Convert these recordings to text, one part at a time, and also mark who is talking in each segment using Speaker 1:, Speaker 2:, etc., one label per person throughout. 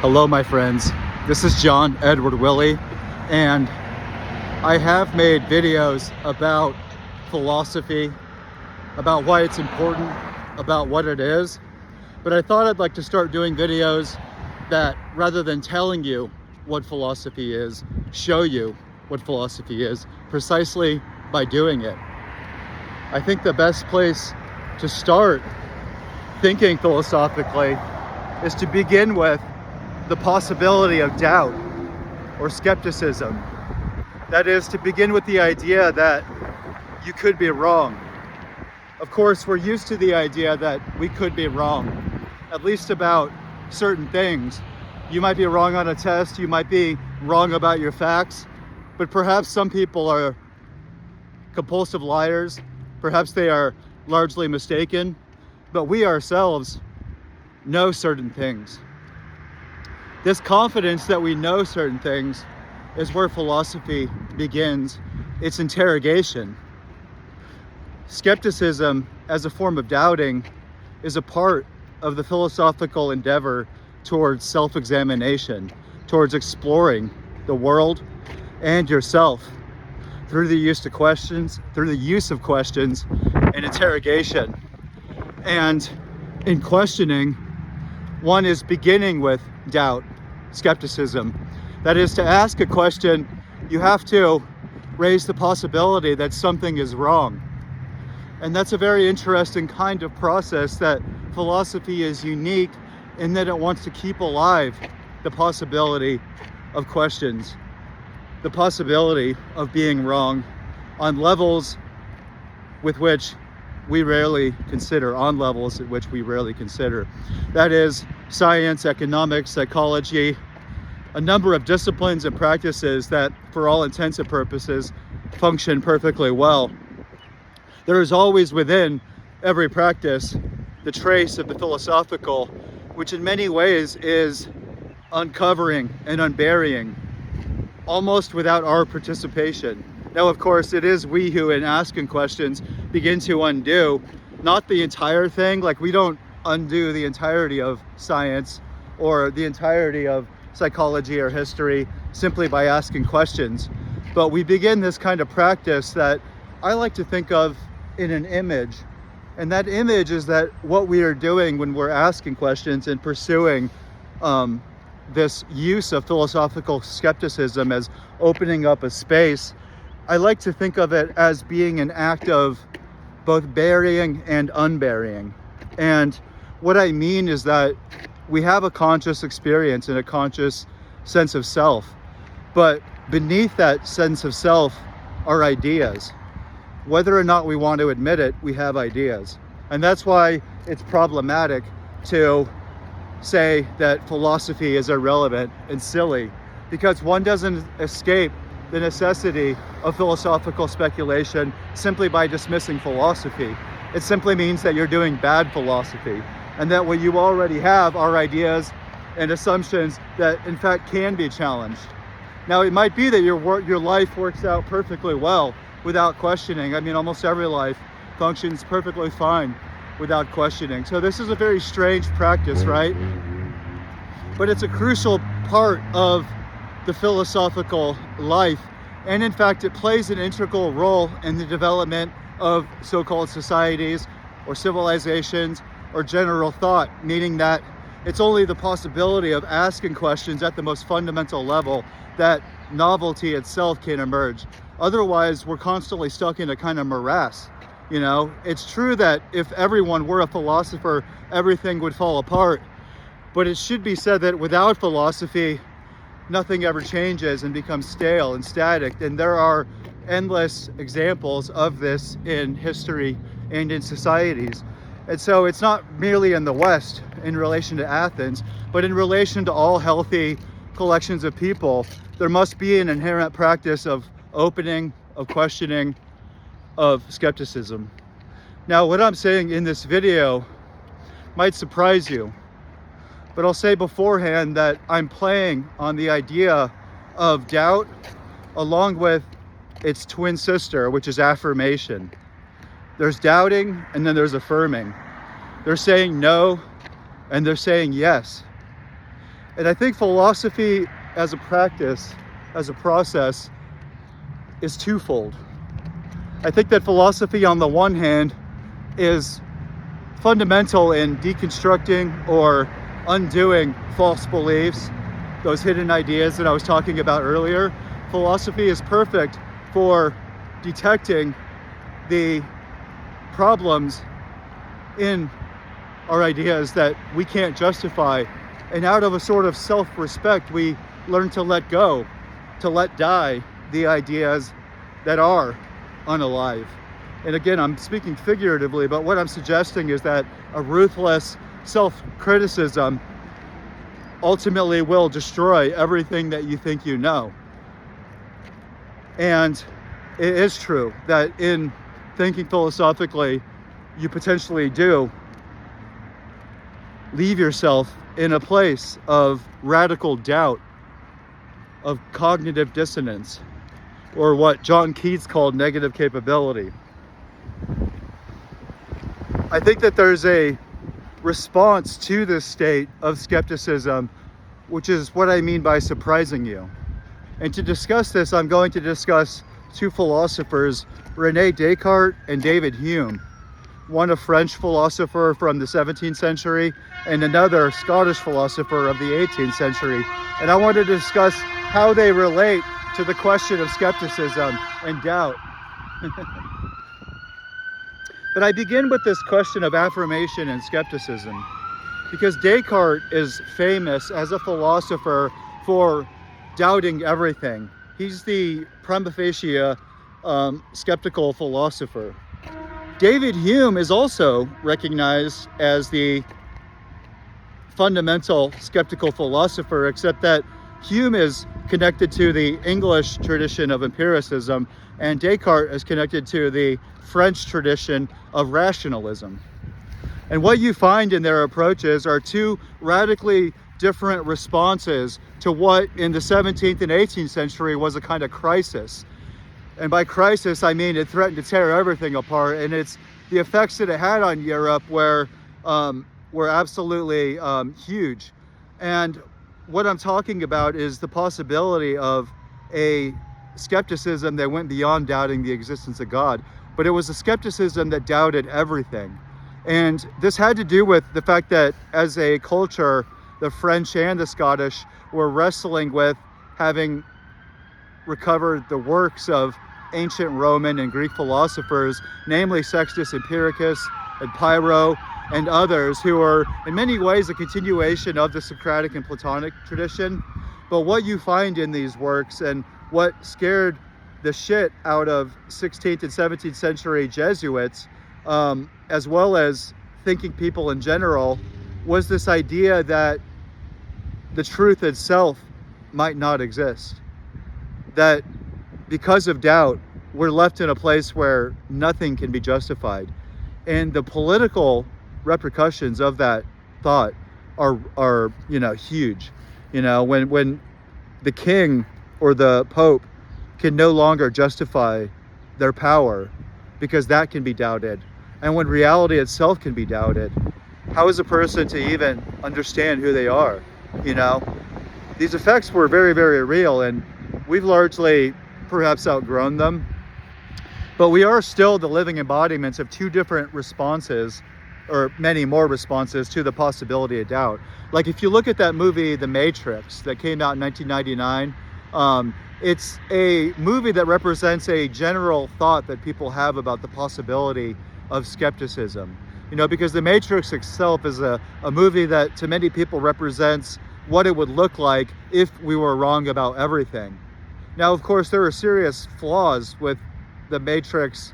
Speaker 1: Hello, my friends. This is John Edward Willie, and I have made videos about philosophy, about why it's important, about what it is, but I thought I'd like to start doing videos that, rather than telling you what philosophy is, show you what philosophy is precisely by doing it. I think the best place to start thinking philosophically is to begin with the possibility of doubt or skepticism. That is, to begin with the idea that you could be wrong. Of course, we're used to the idea that we could be wrong, at least about certain things. You might be wrong on a test, you might be wrong about your facts, but perhaps some people are compulsive liars, perhaps they are largely mistaken, but we ourselves know certain things. This confidence that we know certain things is where philosophy begins its interrogation. Skepticism, as a form of doubting, is a part of the philosophical endeavor towards self-examination, towards exploring the world and yourself through the use of questions and interrogation. And in questioning, one is beginning with doubt, skepticism. That is, to ask a question, you have to raise the possibility that something is wrong. And that's a very interesting kind of process that philosophy is unique in that it wants to keep alive the possibility of questions, the possibility of being wrong on levels with which we rarely consider, That is, science, economics, psychology, a number of disciplines and practices that, for all intents and purposes, function perfectly well. There is always within every practice the trace of the philosophical, which in many ways is uncovering and unburying, almost without our participation. Now, of course, it is we who, in asking questions, begin to undo, not the entire thing, like we don't undo the entirety of science or the entirety of psychology or history simply by asking questions, but we begin this kind of practice that I like to think of in an image. And that image is that what we are doing when we're asking questions and pursuing this use of philosophical skepticism as opening up a space, I like to think of it as being an act of both burying and unburying. And what I mean is that we have a conscious experience and a conscious sense of self, but beneath that sense of self are ideas. Whether or not we want to admit it, we have ideas. And that's why it's problematic to say that philosophy is irrelevant and silly, because one doesn't escape the necessity of philosophical speculation simply by dismissing philosophy. It simply means that you're doing bad philosophy, and that what you already have are ideas and assumptions that in fact can be challenged. Now, it might be that your life works out perfectly well without questioning. I mean, almost every life functions perfectly fine without questioning. So this is a very strange practice, right? But it's a crucial part of the philosophical life. And in fact, it plays an integral role in the development of so-called societies or civilizations or general thought, meaning that it's only the possibility of asking questions at the most fundamental level that novelty itself can emerge. Otherwise, we're constantly stuck in a kind of morass. You know, it's true that if everyone were a philosopher, everything would fall apart. But it should be said that without philosophy, nothing ever changes and becomes stale and static. And there are endless examples of this in history and in societies. And so it's not merely in the West in relation to Athens, but in relation to all healthy collections of people, there must be an inherent practice of opening, of questioning, of skepticism. Now, what I'm saying in this video might surprise you, but I'll say beforehand that I'm playing on the idea of doubt along with its twin sister, which is affirmation. There's doubting and then there's affirming. They're saying no and they're saying yes. And I think philosophy as a practice, as a process, is twofold. I think that philosophy on the one hand is fundamental in deconstructing or undoing false beliefs, those hidden ideas that I was talking about earlier. Philosophy is perfect for detecting the problems in our ideas that we can't justify. And out of a sort of self-respect, we learn to let go, to let die the ideas that are unalive. And again, I'm speaking figuratively, but what I'm suggesting is that a ruthless self-criticism ultimately will destroy everything that you think you know. And it is true that in thinking philosophically, you potentially do leave yourself in a place of radical doubt, of cognitive dissonance, or what John Keats called negative capability. I think that there's a response to this state of skepticism, which is what I mean by surprising you. And to discuss this, I'm going to discuss two philosophers, Rene Descartes and David Hume. One a French philosopher from the 17th century and another Scottish philosopher of the 18th century. And I want to discuss how they relate to the question of skepticism and doubt. But I begin with this question of affirmation and skepticism, because Descartes is famous as a philosopher for doubting everything. He's the prima facie skeptical philosopher. David Hume is also recognized as the fundamental skeptical philosopher, except that Hume is connected to the English tradition of empiricism, and Descartes is connected to the French tradition of rationalism. And what you find in their approaches are two radically different responses to what in the 17th and 18th century was a kind of crisis. And by crisis, I mean it threatened to tear everything apart, and it's the effects that it had on Europe were absolutely huge. And what I'm talking about is the possibility of a skepticism that went beyond doubting the existence of God, but it was a skepticism that doubted everything. And this had to do with the fact that as a culture, the French and the Scottish were wrestling with having recovered the works of ancient Roman and Greek philosophers, namely Sextus Empiricus and Pyrrho and others, who are in many ways a continuation of the Socratic and Platonic tradition. But what you find in these works, and what scared the shit out of 16th and 17th century Jesuits, as well as thinking people in general, was this idea that the truth itself might not exist. That because of doubt, we're left in a place where nothing can be justified. And the political repercussions of that thought are huge. When the king or the pope can no longer justify their power because that can be doubted, and when reality itself can be doubted, how is a person to even understand who they are? These effects were very, very real, and we've largely perhaps outgrown them, but we are still the living embodiments of two different responses, or many more responses, to the possibility of doubt. Like if you look at that movie, The Matrix, that came out in 1999, it's a movie that represents a general thought that people have about the possibility of skepticism. Because The Matrix itself is a movie that to many people represents what it would look like if we were wrong about everything. Now, of course, there are serious flaws with The Matrix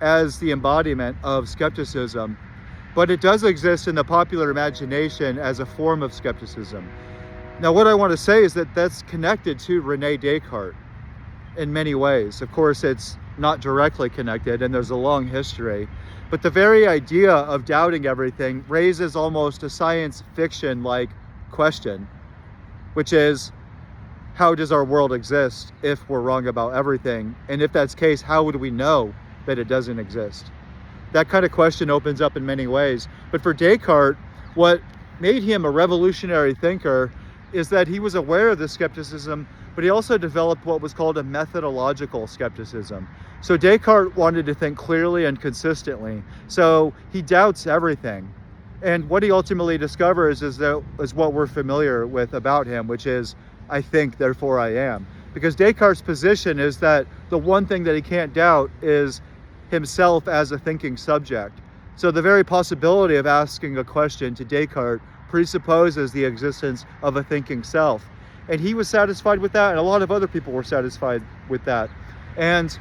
Speaker 1: as the embodiment of skepticism, but it does exist in the popular imagination as a form of skepticism. Now, what I want to say is that that's connected to Rene Descartes in many ways. Of course, it's not directly connected, and there's a long history, but the very idea of doubting everything raises almost a science fiction-like question, which is, how does our world exist if we're wrong about everything? And if that's the case, how would we know that it doesn't exist? That kind of question opens up in many ways. But for Descartes, what made him a revolutionary thinker is that he was aware of the skepticism, but he also developed what was called a methodological skepticism. So Descartes wanted to think clearly and consistently. So he doubts everything. And what he ultimately discovers is what we're familiar with about him, which is, I think, therefore I am. Because Descartes' position is that the one thing that he can't doubt is himself as a thinking subject. So the very possibility of asking a question to Descartes presupposes the existence of a thinking self. And he was satisfied with that, and a lot of other people were satisfied with that. And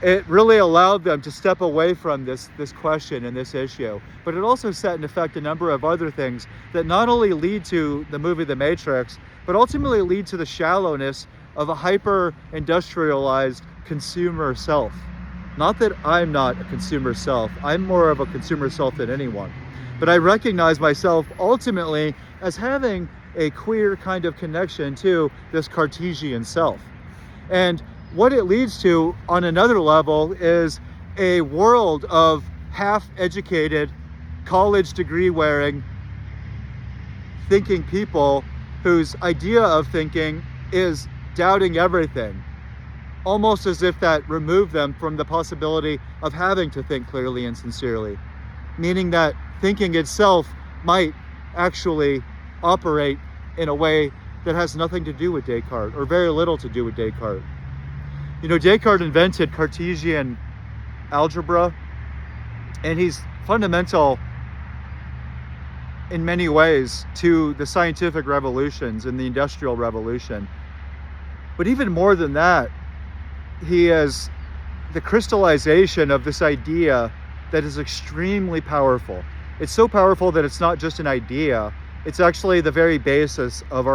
Speaker 1: it really allowed them to step away from this question and this issue. But it also set in effect a number of other things that not only lead to the movie The Matrix, but ultimately lead to the shallowness of a hyper-industrialized consumer self. Not that I'm not a consumer self. I'm more of a consumer self than anyone. But I recognize myself ultimately as having a queer kind of connection to this Cartesian self. And what it leads to on another level is a world of half-educated, college degree wearing, thinking people whose idea of thinking is doubting everything, almost as if that removed them from the possibility of having to think clearly and sincerely, meaning that thinking itself might actually operate in a way that has nothing to do with Descartes, or very little to do with Descartes. You know, Descartes invented Cartesian algebra, and he's fundamental in many ways to the scientific revolutions and the Industrial Revolution. But even more than that, he is the crystallization of this idea that is extremely powerful. It's so powerful that it's not just an idea, it's actually the very basis of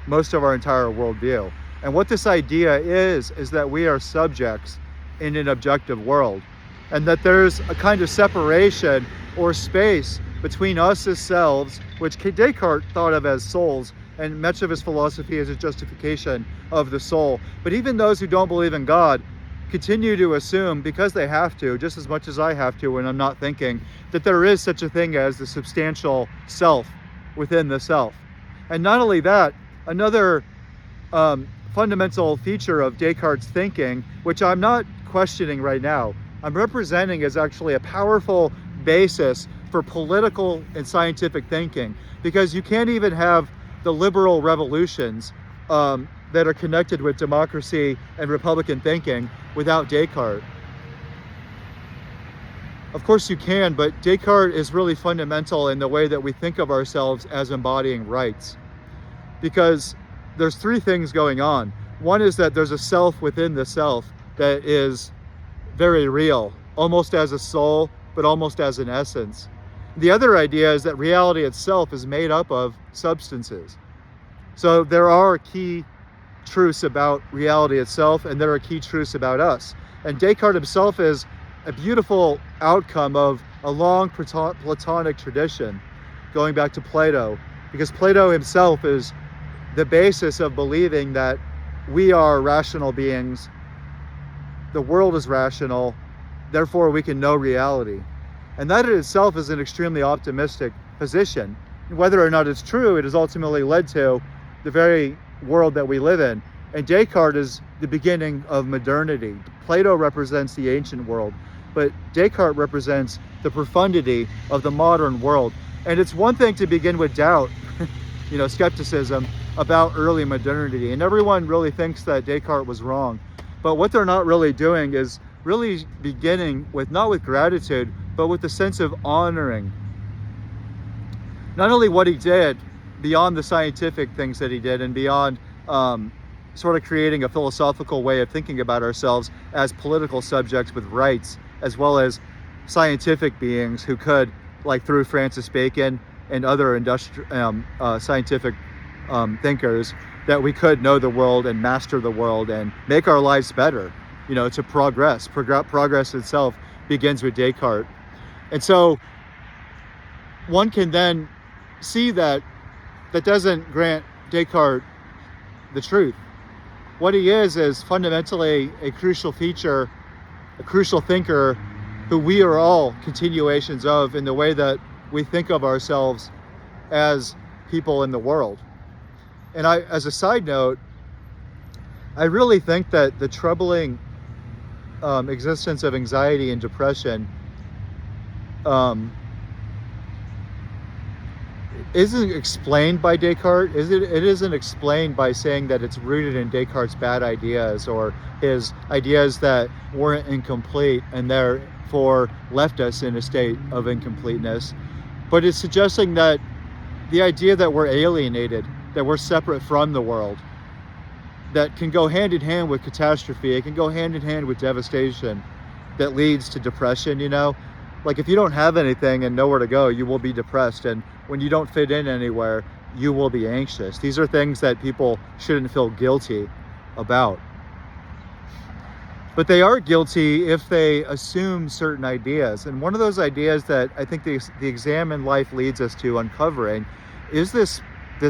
Speaker 1: most of our entire worldview. And what this idea is that we are subjects in an objective world, and that there's a kind of separation or space between us as selves, which Descartes thought of as souls, and much of his philosophy is a justification of the soul. But even those who don't believe in God continue to assume, because they have to, just as much as I have to when I'm not thinking, that there is such a thing as the substantial self within the self. And not only that, another fundamental feature of Descartes' thinking, which I'm not questioning right now, I'm representing as actually a powerful basis for political and scientific thinking, because you can't even have the liberal revolutions that are connected with democracy and Republican thinking without Descartes. Of course you can, but Descartes is really fundamental in the way that we think of ourselves as embodying rights. Because there's three things going on. One is that there's a self within the self that is very real, almost as a soul, but almost as an essence. The other idea is that reality itself is made up of substances. So there are key truths about reality itself, and there are key truths about us. And Descartes himself is a beautiful outcome of a long Platonic tradition, going back to Plato, because Plato himself is the basis of believing that we are rational beings, the world is rational, therefore we can know reality. And that in itself is an extremely optimistic position. Whether or not it's true, it has ultimately led to the very world that we live in. And Descartes is the beginning of modernity. Plato represents the ancient world, but Descartes represents the profundity of the modern world. And it's one thing to begin with doubt, skepticism about early modernity. And everyone really thinks that Descartes was wrong. But what they're not really doing is really beginning with, not with gratitude, but with the sense of honoring not only what he did beyond the scientific things that he did, and beyond sort of creating a philosophical way of thinking about ourselves as political subjects with rights, as well as scientific beings who could, like through Francis Bacon and other scientific thinkers, that we could know the world and master the world and make our lives better, to progress. Progress itself begins with Descartes. And so one can then see that doesn't grant Descartes the truth. What he is fundamentally a crucial feature, a crucial thinker who we are all continuations of in the way that we think of ourselves as people in the world. And as a side note, I really think that the troubling existence of anxiety and depression isn't explained by Descartes. It isn't explained by saying that it's rooted in Descartes' bad ideas or his ideas that weren't incomplete and therefore left us in a state of incompleteness. But it's suggesting that the idea that we're alienated, that we're separate from the world, that can go hand in hand with catastrophe, it can go hand in hand with devastation that leads to depression, you know? Like if you don't have anything and nowhere to go, you will be depressed. And when you don't fit in anywhere, you will be anxious. These are things that people shouldn't feel guilty about. But they are guilty if they assume certain ideas. And one of those ideas that I think the exam in life leads us to uncovering is this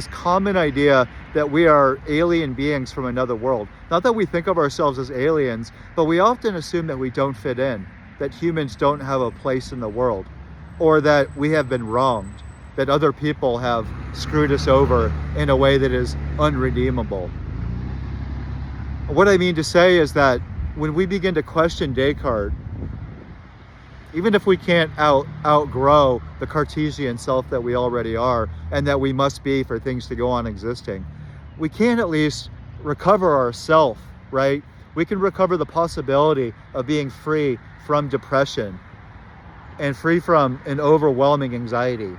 Speaker 1: common idea that we are alien beings from another world. Not that we think of ourselves as aliens, but we often assume that we don't fit in, that humans don't have a place in the world, or that we have been wronged, that other people have screwed us over in a way that is unredeemable. What I mean to say is that when we begin to question Descartes, even if we can't outgrow the Cartesian self that we already are and that we must be for things to go on existing, we can at least recover ourself, right? We can recover the possibility of being free from depression and free from an overwhelming anxiety.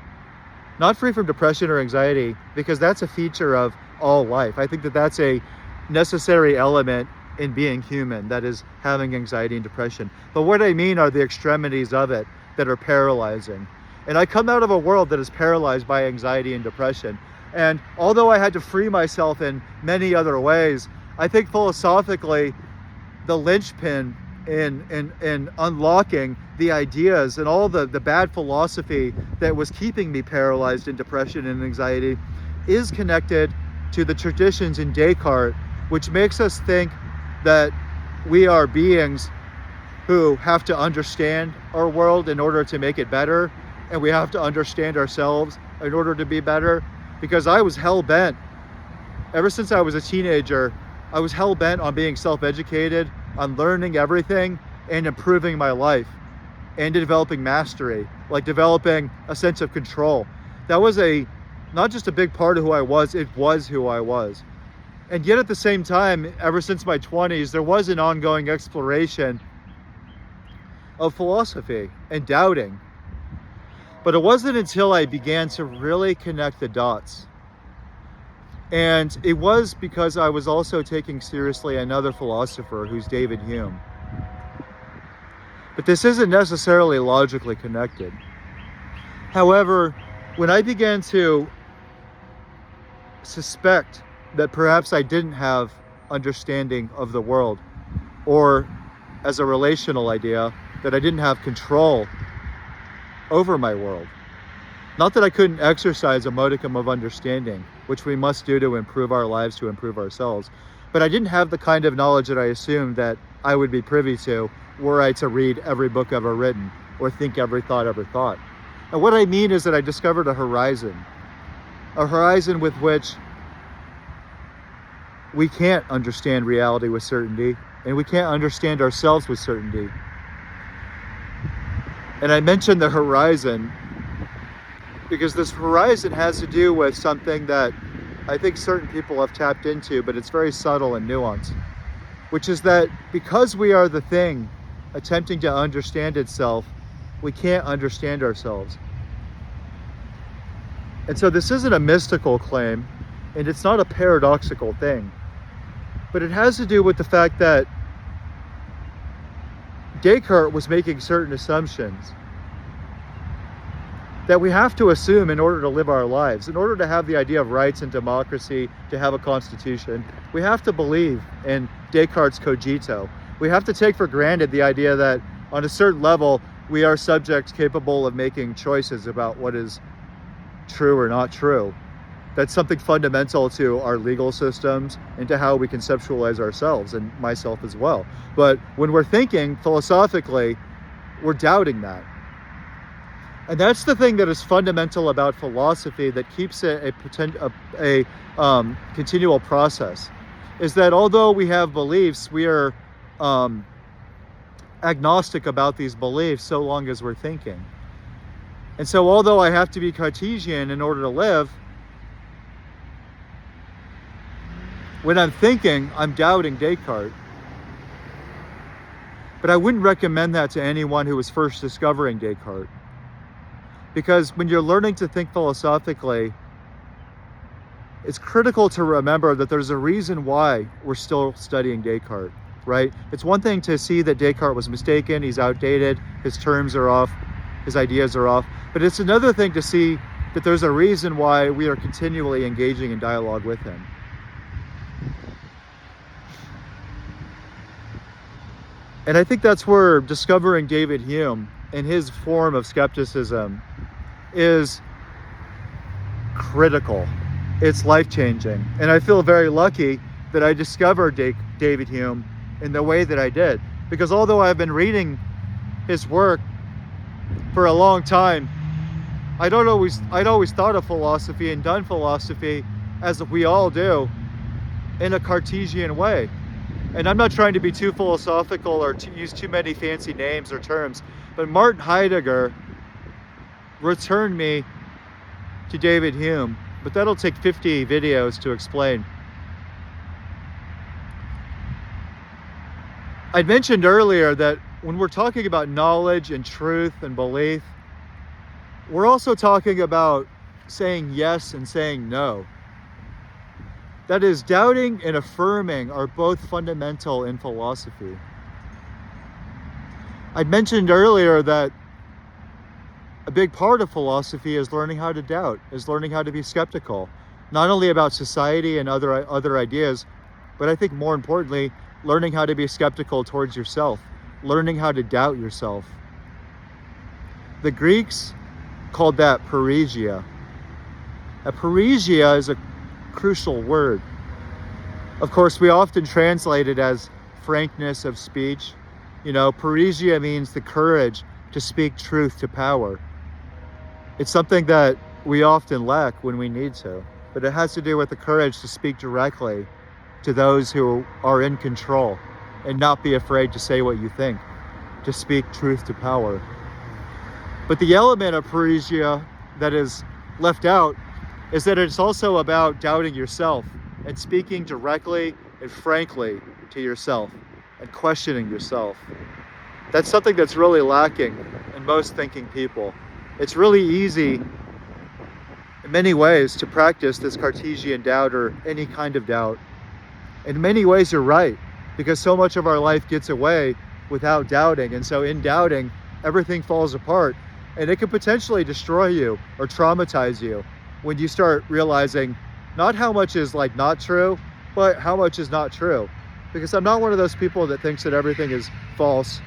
Speaker 1: Not free from depression or anxiety, because that's a feature of all life. I think that that's a necessary element in being human, that is having anxiety and depression. But what I mean are the extremities of it that are paralyzing. And I come out of a world that is paralyzed by anxiety and depression. And although I had to free myself in many other ways, I think philosophically, the linchpin in unlocking the ideas and all the bad philosophy that was keeping me paralyzed in depression and anxiety is connected to the traditions in Descartes, which makes us think that we are beings who have to understand our world in order to make it better, and we have to understand ourselves in order to be better. Because I was hell-bent, ever since I was a teenager, I was hell-bent on being self-educated, on learning everything and improving my life and developing mastery, like developing a sense of control. That was not just a big part of who I was, it was who I was. And yet at the same time, ever since my 20s, there was an ongoing exploration of philosophy and doubting. But it wasn't until I began to really connect the dots. And it was because I was also taking seriously another philosopher, who's David Hume. But this isn't necessarily logically connected. However, when I began to suspect that perhaps I didn't have understanding of the world, or as a relational idea, that I didn't have control over my world. Not that I couldn't exercise a modicum of understanding, which we must do to improve our lives, to improve ourselves, but I didn't have the kind of knowledge that I assumed that I would be privy to were I to read every book ever written or think every thought ever thought. And what I mean is that I discovered a horizon with which we can't understand reality with certainty, and we can't understand ourselves with certainty. And I mentioned the horizon because this horizon has to do with something that I think certain people have tapped into, but it's very subtle and nuanced, which is that because we are the thing attempting to understand itself, we can't understand ourselves. And so this isn't a mystical claim, and it's not a paradoxical thing, but it has to do with the fact that Descartes was making certain assumptions that we have to assume in order to live our lives. In order to have the idea of rights and democracy, to have a constitution, we have to believe in Descartes' cogito. We have to take for granted the idea that on a certain level, we are subjects capable of making choices about what is true or not true. That's something fundamental to our legal systems and to how we conceptualize ourselves, and myself as well. But when we're thinking philosophically, we're doubting that. And that's the thing that is fundamental about philosophy that keeps it a continual process, is that although we have beliefs, we are agnostic about these beliefs so long as we're thinking. And so although I have to be Cartesian in order to live, when I'm thinking, I'm doubting Descartes. But I wouldn't recommend that to anyone who was first discovering Descartes. Because when you're learning to think philosophically, it's critical to remember that there's a reason why we're still studying Descartes, right? It's one thing to see that Descartes was mistaken, he's outdated, his terms are off, his ideas are off. But it's another thing to see that there's a reason why we are continually engaging in dialogue with him. And I think that's where discovering David Hume and his form of skepticism is critical. It's life-changing. And I feel very lucky that I discovered David Hume in the way that I did. Because although I've been reading his work for a long time, I'd always thought of philosophy and done philosophy, as we all do, in a Cartesian way. And I'm not trying to be too philosophical or to use too many fancy names or terms, but Martin Heidegger returned me to David Hume, but that'll take 50 videos to explain. I mentioned earlier that when we're talking about knowledge and truth and belief, we're also talking about saying yes and saying no. That is, doubting and affirming are both fundamental in philosophy. I mentioned earlier that a big part of philosophy is learning how to doubt, is learning how to be skeptical, not only about society and other ideas, but I think more importantly, learning how to be skeptical towards yourself, learning how to doubt yourself. The Greeks called that parrhesia. A parrhesia is a crucial word. Of course, we often translate it as frankness of speech. You know, parrhesia means the courage to speak truth to power. It's something that we often lack when we need to, but it has to do with the courage to speak directly to those who are in control and not be afraid to say what you think, to speak truth to power. But the element of parrhesia that is left out is that it's also about doubting yourself and speaking directly and frankly to yourself and questioning yourself. That's something that's really lacking in most thinking people. It's really easy in many ways to practice this Cartesian doubt or any kind of doubt. In many ways, you're right, because so much of our life gets away without doubting. And so in doubting, everything falls apart, and it could potentially destroy you or traumatize you when you start realizing not how much is like not true, but how much is not true. Because I'm not one of those people that thinks that everything is false.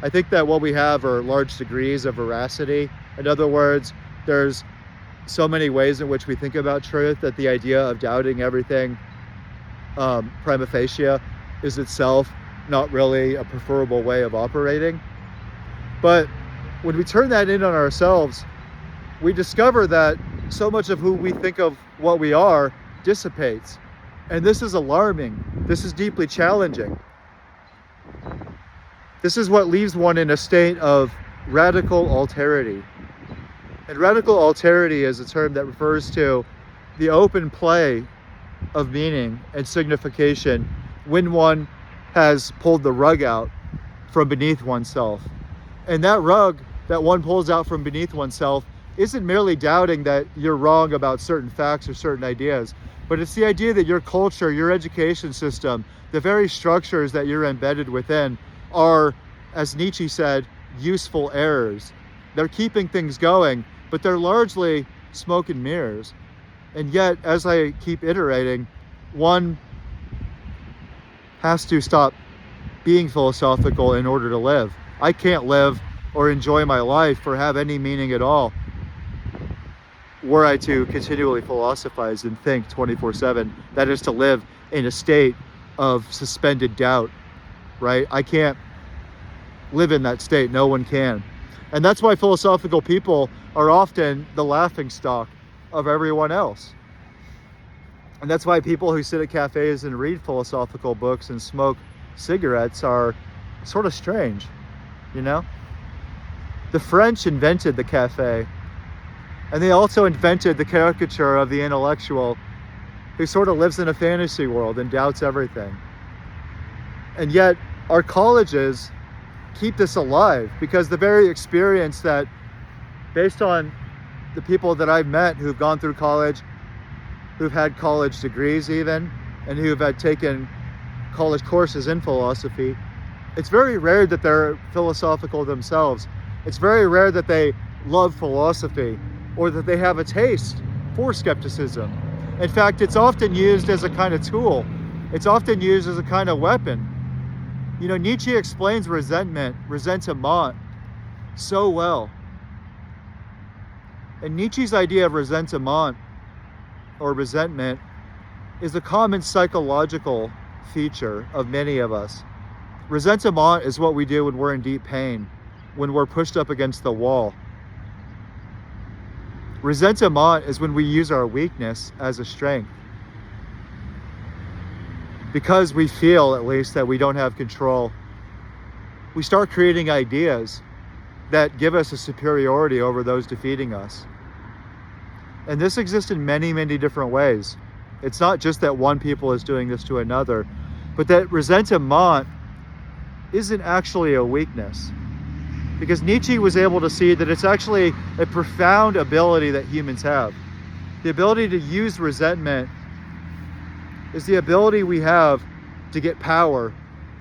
Speaker 1: I think that what we have are large degrees of veracity. In other words, there's so many ways in which we think about truth that the idea of doubting everything prima facie is itself not really a preferable way of operating. But when we turn that in on ourselves, we discover that so much of who we think of what we are dissipates. And this is alarming. This is deeply challenging. This is what leaves one in a state of radical alterity. And radical alterity is a term that refers to the open play of meaning and signification when one has pulled the rug out from beneath oneself. And that rug that one pulls out from beneath oneself isn't merely doubting that you're wrong about certain facts or certain ideas, but it's the idea that your culture, your education system, the very structures that you're embedded within are, as Nietzsche said, useful errors. They're keeping things going, but they're largely smoke and mirrors. And yet, as I keep iterating, one has to stop being philosophical in order to live. I can't live or enjoy my life or have any meaning at all were I to continually philosophize and think 24/7. That is to live in a state of suspended doubt, right? I can't live in that state. No one can. And that's why philosophical people are often the laughingstock of everyone else. And that's why people who sit at cafes and read philosophical books and smoke cigarettes are sort of strange, you know? The French invented the cafe, and they also invented the caricature of the intellectual who sort of lives in a fantasy world and doubts everything. And yet our colleges keep this alive, because the very experience that, based on the people that I've met who've gone through college, who've had college degrees even, and who've had taken college courses in philosophy, it's very rare that they're philosophical themselves. It's very rare that they love philosophy or that they have a taste for skepticism. In fact, it's often used as a kind of tool. It's often used as a kind of weapon. You know, Nietzsche explains ressentiment, so well. And Nietzsche's idea of ressentiment or resentment is a common psychological feature of many of us. Ressentiment is what we do when we're in deep pain, when we're pushed up against the wall. Ressentiment is when we use our weakness as a strength, because we feel, at least, that we don't have control. We start creating ideas that give us a superiority over those defeating us. And this exists in many, many different ways. It's not just that one people is doing this to another, but that ressentiment isn't actually a weakness. Because Nietzsche was able to see that it's actually a profound ability that humans have. The ability to use resentment is the ability we have to get power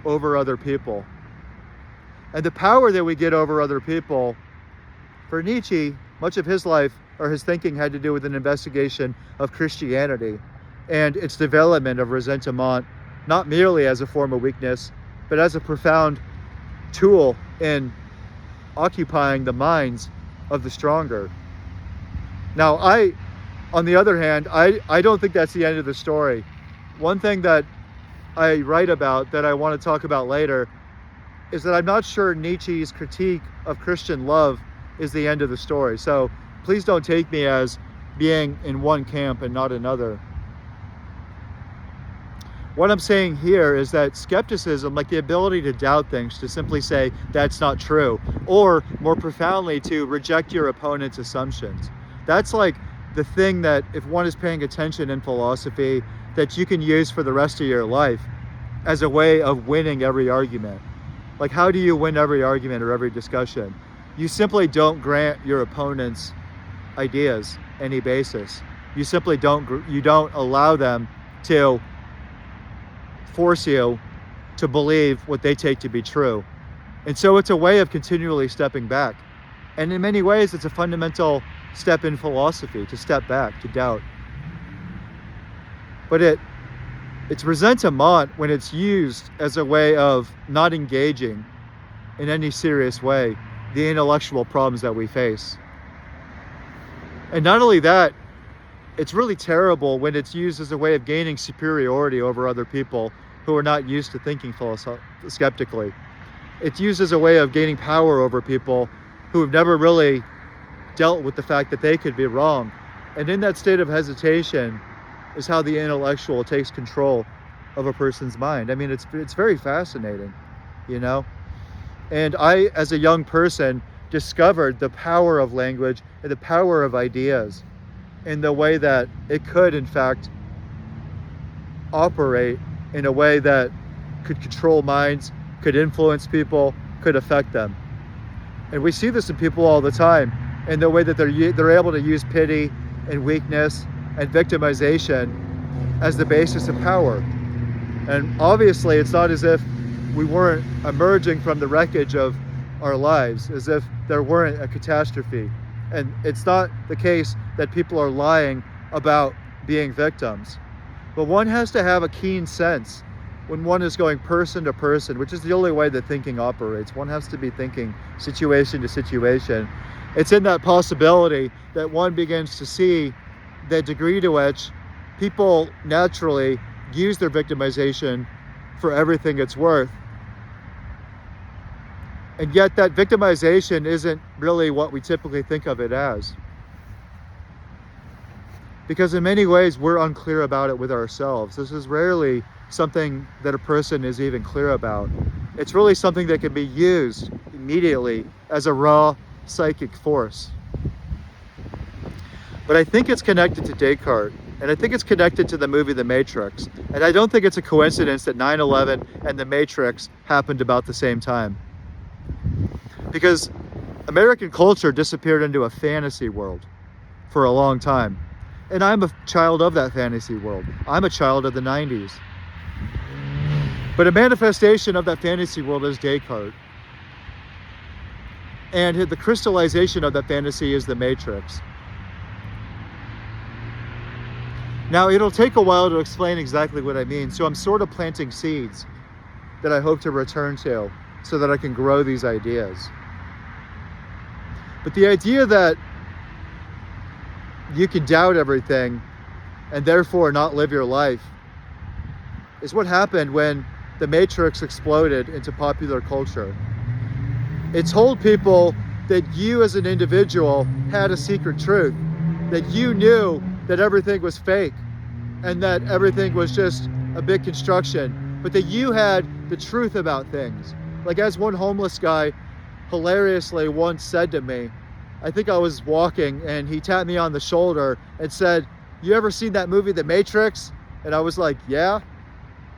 Speaker 1: over other people. And the power that we get over other people, for Nietzsche, much of his life or his thinking had to do with an investigation of Christianity and its development of ressentiment, not merely as a form of weakness, but as a profound tool in occupying the minds of the stronger. Now, on the other hand, I don't think that's the end of the story. One thing that I write about that I want to talk about later is that I'm not sure Nietzsche's critique of Christian love is the end of the story. So please don't take me as being in one camp and not another. What I'm saying here is that skepticism, like the ability to doubt things, to simply say that's not true, or more profoundly to reject your opponent's assumptions, that's like the thing that, if one is paying attention in philosophy, that you can use for the rest of your life as a way of winning every argument. Like, how do you win every argument or every discussion? You simply don't grant your opponent's ideas any basis. You simply don't allow them to force you to believe what they take to be true. And so it's a way of continually stepping back. And in many ways, it's a fundamental step in philosophy, to step back, to doubt. But it's ressentiment when it's used as a way of not engaging in any serious way the intellectual problems that we face. And not only that, it's really terrible when it's used as a way of gaining superiority over other people who are not used to thinking skeptically. It's used as a way of gaining power over people who have never really dealt with the fact that they could be wrong. And in that state of hesitation is how the intellectual takes control of a person's mind. I mean, it's very fascinating, you know? And I, as a young person, discovered the power of language and the power of ideas in the way that it could, in fact, operate in a way that could control minds, could influence people, could affect them. And we see this in people all the time, in the way that they're able to use pity and weakness and victimization as the basis of power. And obviously, it's not as if we weren't emerging from the wreckage of our lives, as if there weren't a catastrophe. And it's not the case that people are lying about being victims. But one has to have a keen sense when one is going person to person, which is the only way that thinking operates. One has to be thinking situation to situation. It's in that possibility that one begins to see the degree to which people naturally use their victimization for everything it's worth. And yet that victimization isn't really what we typically think of it as. Because in many ways, we're unclear about it with ourselves. This is rarely something that a person is even clear about. It's really something that can be used immediately as a raw psychic force. But I think it's connected to Descartes, and I think it's connected to the movie The Matrix. And I don't think it's a coincidence that 9/11 and The Matrix happened about the same time. Because American culture disappeared into a fantasy world for a long time. And I'm a child of that fantasy world. I'm a child of the 90s. But a manifestation of that fantasy world is Descartes. And the crystallization of that fantasy is The Matrix. Now, it'll take a while to explain exactly what I mean, so I'm sort of planting seeds that I hope to return to so that I can grow these ideas. But the idea that you can doubt everything and therefore not live your life is what happened when The Matrix exploded into popular culture. It told people that you as an individual had a secret truth, that you knew that everything was fake and that everything was just a big construction, but that you had the truth about things. Like, as one homeless guy hilariously once said to me, I think I was walking and he tapped me on the shoulder and said, "You ever seen that movie, The Matrix?" And I was like, "Yeah."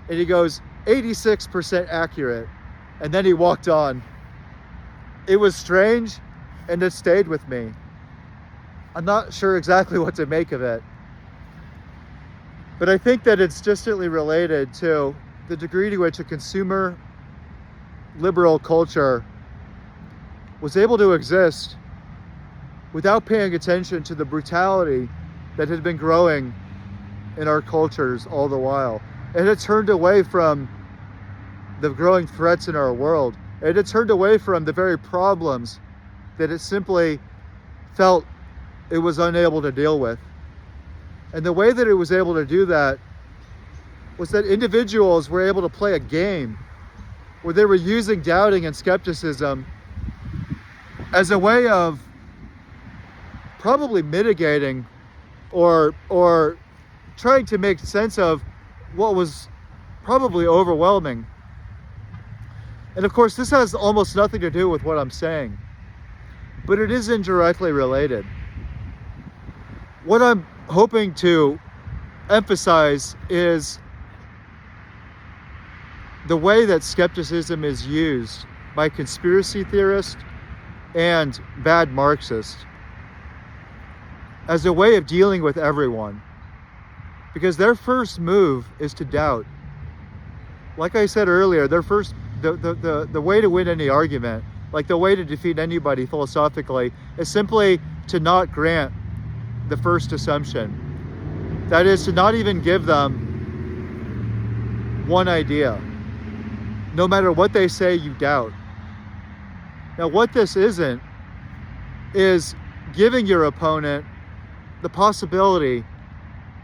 Speaker 1: And he goes, 86% accurate. And then he walked on. It was strange and it stayed with me. I'm not sure exactly what to make of it. But I think that it's distantly related to the degree to which a consumer liberal culture was able to exist without paying attention to the brutality that had been growing in our cultures all the while. It had turned away from the growing threats in our world. It had turned away from the very problems that it simply felt it was unable to deal with. And the way that it was able to do that was that individuals were able to play a game where they were using doubting and skepticism as a way of probably mitigating or trying to make sense of what was probably overwhelming. And of course, this has almost nothing to do with what I'm saying, but it is indirectly related. What I'm hoping to emphasize is the way that skepticism is used by conspiracy theorists and bad Marxists as a way of dealing with everyone. Because their first move is to doubt. Like I said earlier, their first the way to win any argument, like the way to defeat anybody philosophically, is simply to not grant the first assumption. That is, to not even give them one idea. No matter what they say, you doubt. Now, what this isn't is giving your opponent the possibility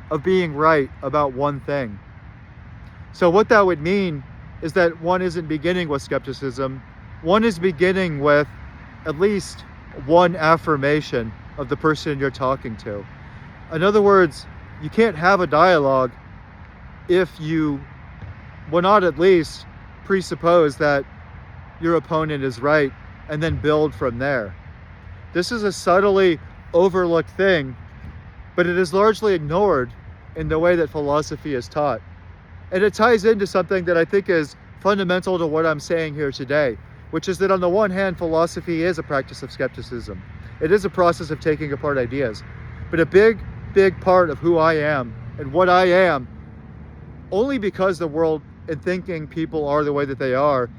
Speaker 1: of being right about one thing. So what that would mean is that one isn't beginning with skepticism. One is beginning with at least one affirmation of the person you're talking to. In other words, you can't have a dialogue if you will not at least presuppose that your opponent is right and then build from there. This is a subtly overlooked thing, but it is largely ignored in the way that philosophy is taught. And it ties into something that I think is fundamental to what I'm saying here today, which is that on the one hand, philosophy is a practice of skepticism. It is a process of taking apart ideas. But a big part of who I am and what I am, only because the world and thinking people are the way that they are,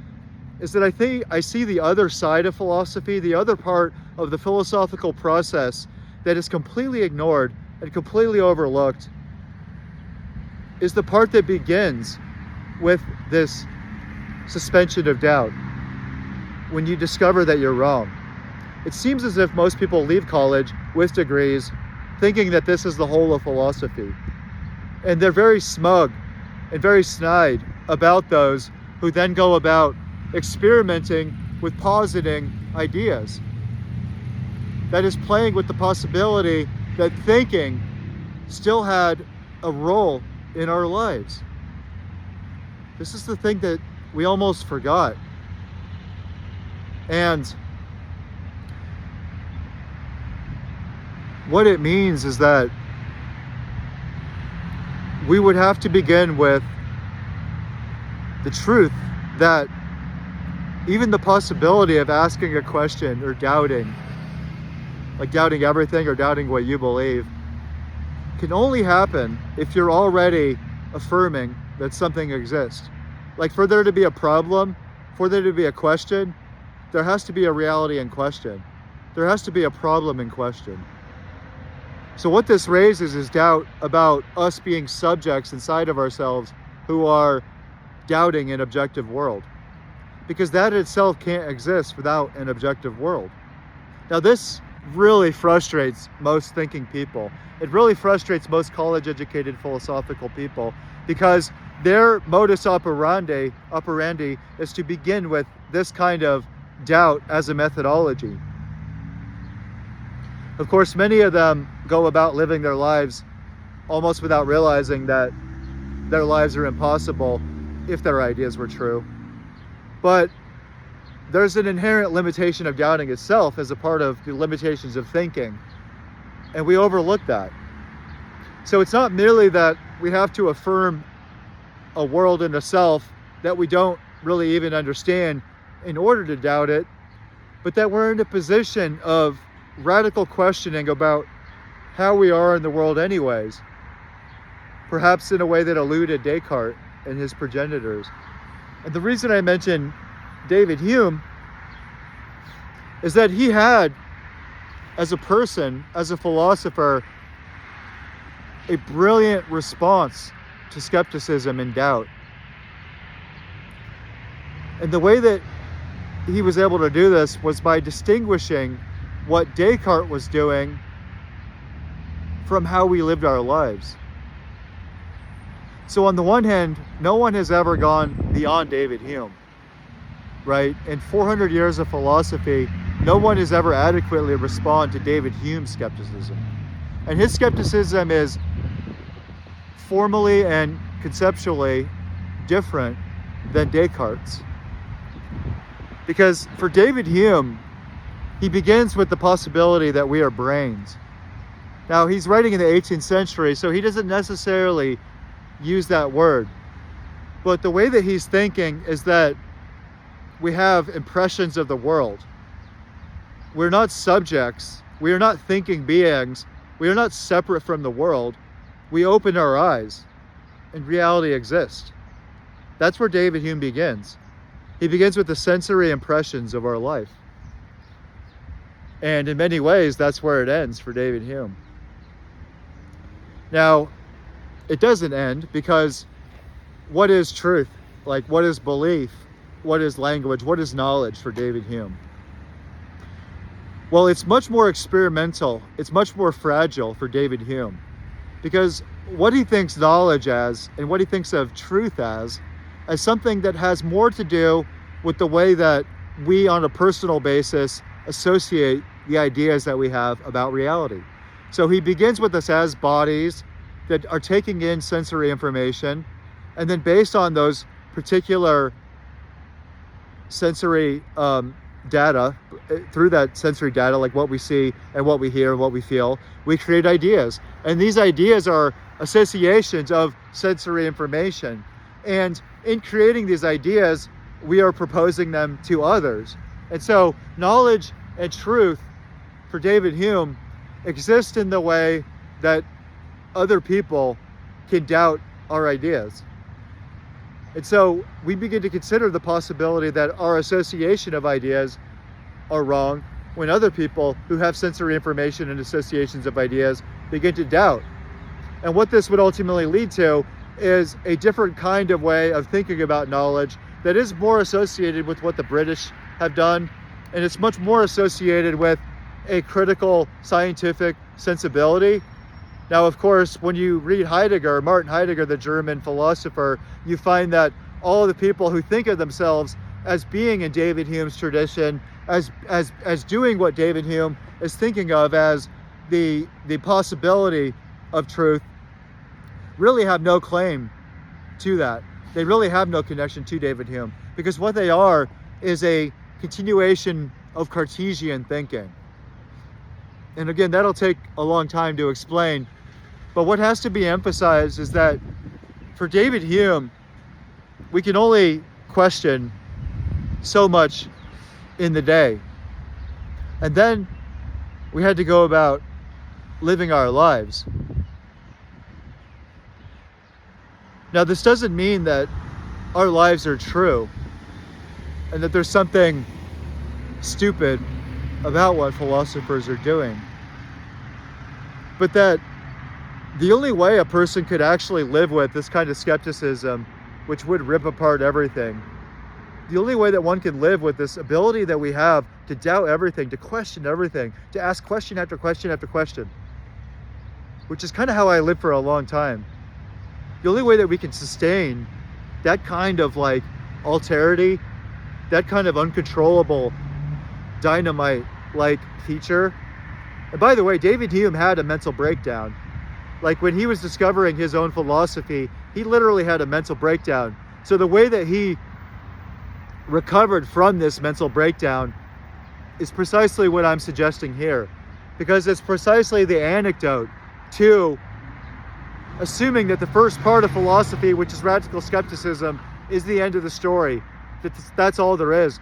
Speaker 1: is that I see the other side of philosophy, the other part of the philosophical process that is completely ignored and completely overlooked, is the part that begins with this suspension of doubt. When you discover that you're wrong. It seems as if most people leave college with degrees thinking that this is the whole of philosophy. And they're very smug and very snide about those who then go about experimenting with positing ideas. That is playing with the possibility that thinking still had a role in our lives. This is the thing that we almost forgot. And what it means is that we would have to begin with the truth that even the possibility of asking a question or doubting, like doubting everything or doubting what you believe, can only happen if you're already affirming that something exists. Like, for there to be a problem, for there to be a question, there has to be a reality in question. There has to be a problem in question. So what this raises is doubt about us being subjects inside of ourselves who are doubting an objective world, because that itself can't exist without an objective world. Now, this really frustrates most thinking people. It really frustrates most college-educated philosophical people, because their modus operandi is to begin with this kind of doubt as a methodology. Of course, many of them go about living their lives almost without realizing that their lives are impossible if their ideas were true. But there's an inherent limitation of doubting itself as a part of the limitations of thinking, and we overlook that. So it's not merely that we have to affirm a world and a self that we don't really even understand in order to doubt it, but that we're in a position of radical questioning about how we are in the world anyways, perhaps in a way that eluded Descartes and his progenitors. And the reason I mention David Hume is that he had, as a person, as a philosopher, a brilliant response to skepticism and doubt. And the way that he was able to do this was by distinguishing what Descartes was doing from how we lived our lives. So on the one hand, no one has ever gone beyond David Hume, right? In 400 years of philosophy, no one has ever adequately responded to David Hume's skepticism. And his skepticism is formally and conceptually different than Descartes'. Because for David Hume, he begins with the possibility that we are brains. Now, he's writing in the 18th century, so he doesn't necessarily use that word. But the way that he's thinking is that we have impressions of the world. We're not subjects. We are not thinking beings. We are not separate from the world. We open our eyes, and reality exists. That's where David Hume begins. He begins with the sensory impressions of our life. And in many ways, that's where it ends for David Hume. Now, it doesn't end, because what is truth? Like, what is belief? What is language? What is knowledge for David Hume? Well, it's much more experimental. It's much more fragile for David Hume, because what he thinks knowledge as, and what he thinks of truth as something that has more to do with the way that we, on a personal basis, associate the ideas that we have about reality. So he begins with us as bodies that are taking in sensory information, and then based on those particular sensory data, through that sensory data, like what we see and what we hear and what we feel, we create ideas. And these ideas are associations of sensory information. And in creating these ideas, we are proposing them to others. And so knowledge and truth for David Hume exist in the way that other people can doubt our ideas. And so we begin to consider the possibility that our association of ideas are wrong when other people who have sensory information and associations of ideas begin to doubt. And what this would ultimately lead to is a different kind of way of thinking about knowledge that is more associated with what the British have done, and it's much more associated with a critical scientific sensibility. Now, of course, when you read Martin Heidegger, the German philosopher, you find that all of the people who think of themselves as being in David Hume's tradition, as doing what David Hume is thinking of as the possibility of truth, really have no claim to that. They really have no connection to David Hume, because what they are is a continuation of Cartesian thinking. And again, that'll take a long time to explain, but what has to be emphasized is that for David Hume, we can only question so much in the day. And then we had to go about living our lives. Now, this doesn't mean that our lives are true and that there's something stupid about what philosophers are doing, but that the only way a person could actually live with this kind of skepticism, which would rip apart everything, the only way that one can live with this ability that we have to doubt everything, to question everything, to ask question after question after question, which is kind of how I lived for a long time. The only way that we can sustain that kind of like alterity, that kind of uncontrollable dynamite like feature. And by the way, David Hume had a mental breakdown. Like when he was discovering his own philosophy, he literally had a mental breakdown. So the way that he recovered from this mental breakdown is precisely what I'm suggesting here, because it's precisely the antidote to assuming that the first part of philosophy, which is radical skepticism, is the end of the story. That's all there is.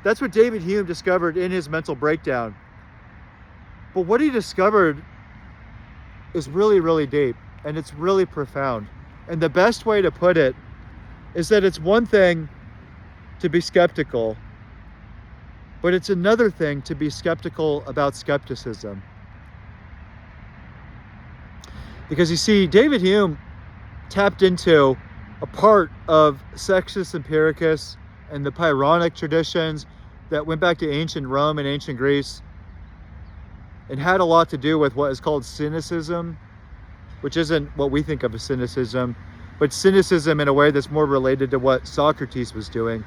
Speaker 1: That's what David Hume discovered in his mental breakdown. But what he discovered is really, really deep, and it's really profound. And the best way to put it is that it's one thing to be skeptical, but it's another thing to be skeptical about skepticism. Because you see, David Hume tapped into a part of Sextus Empiricus and the Pyrrhonic traditions that went back to ancient Rome and ancient Greece, and had a lot to do with what is called cynicism, which isn't what we think of as cynicism, but cynicism in a way that's more related to what Socrates was doing,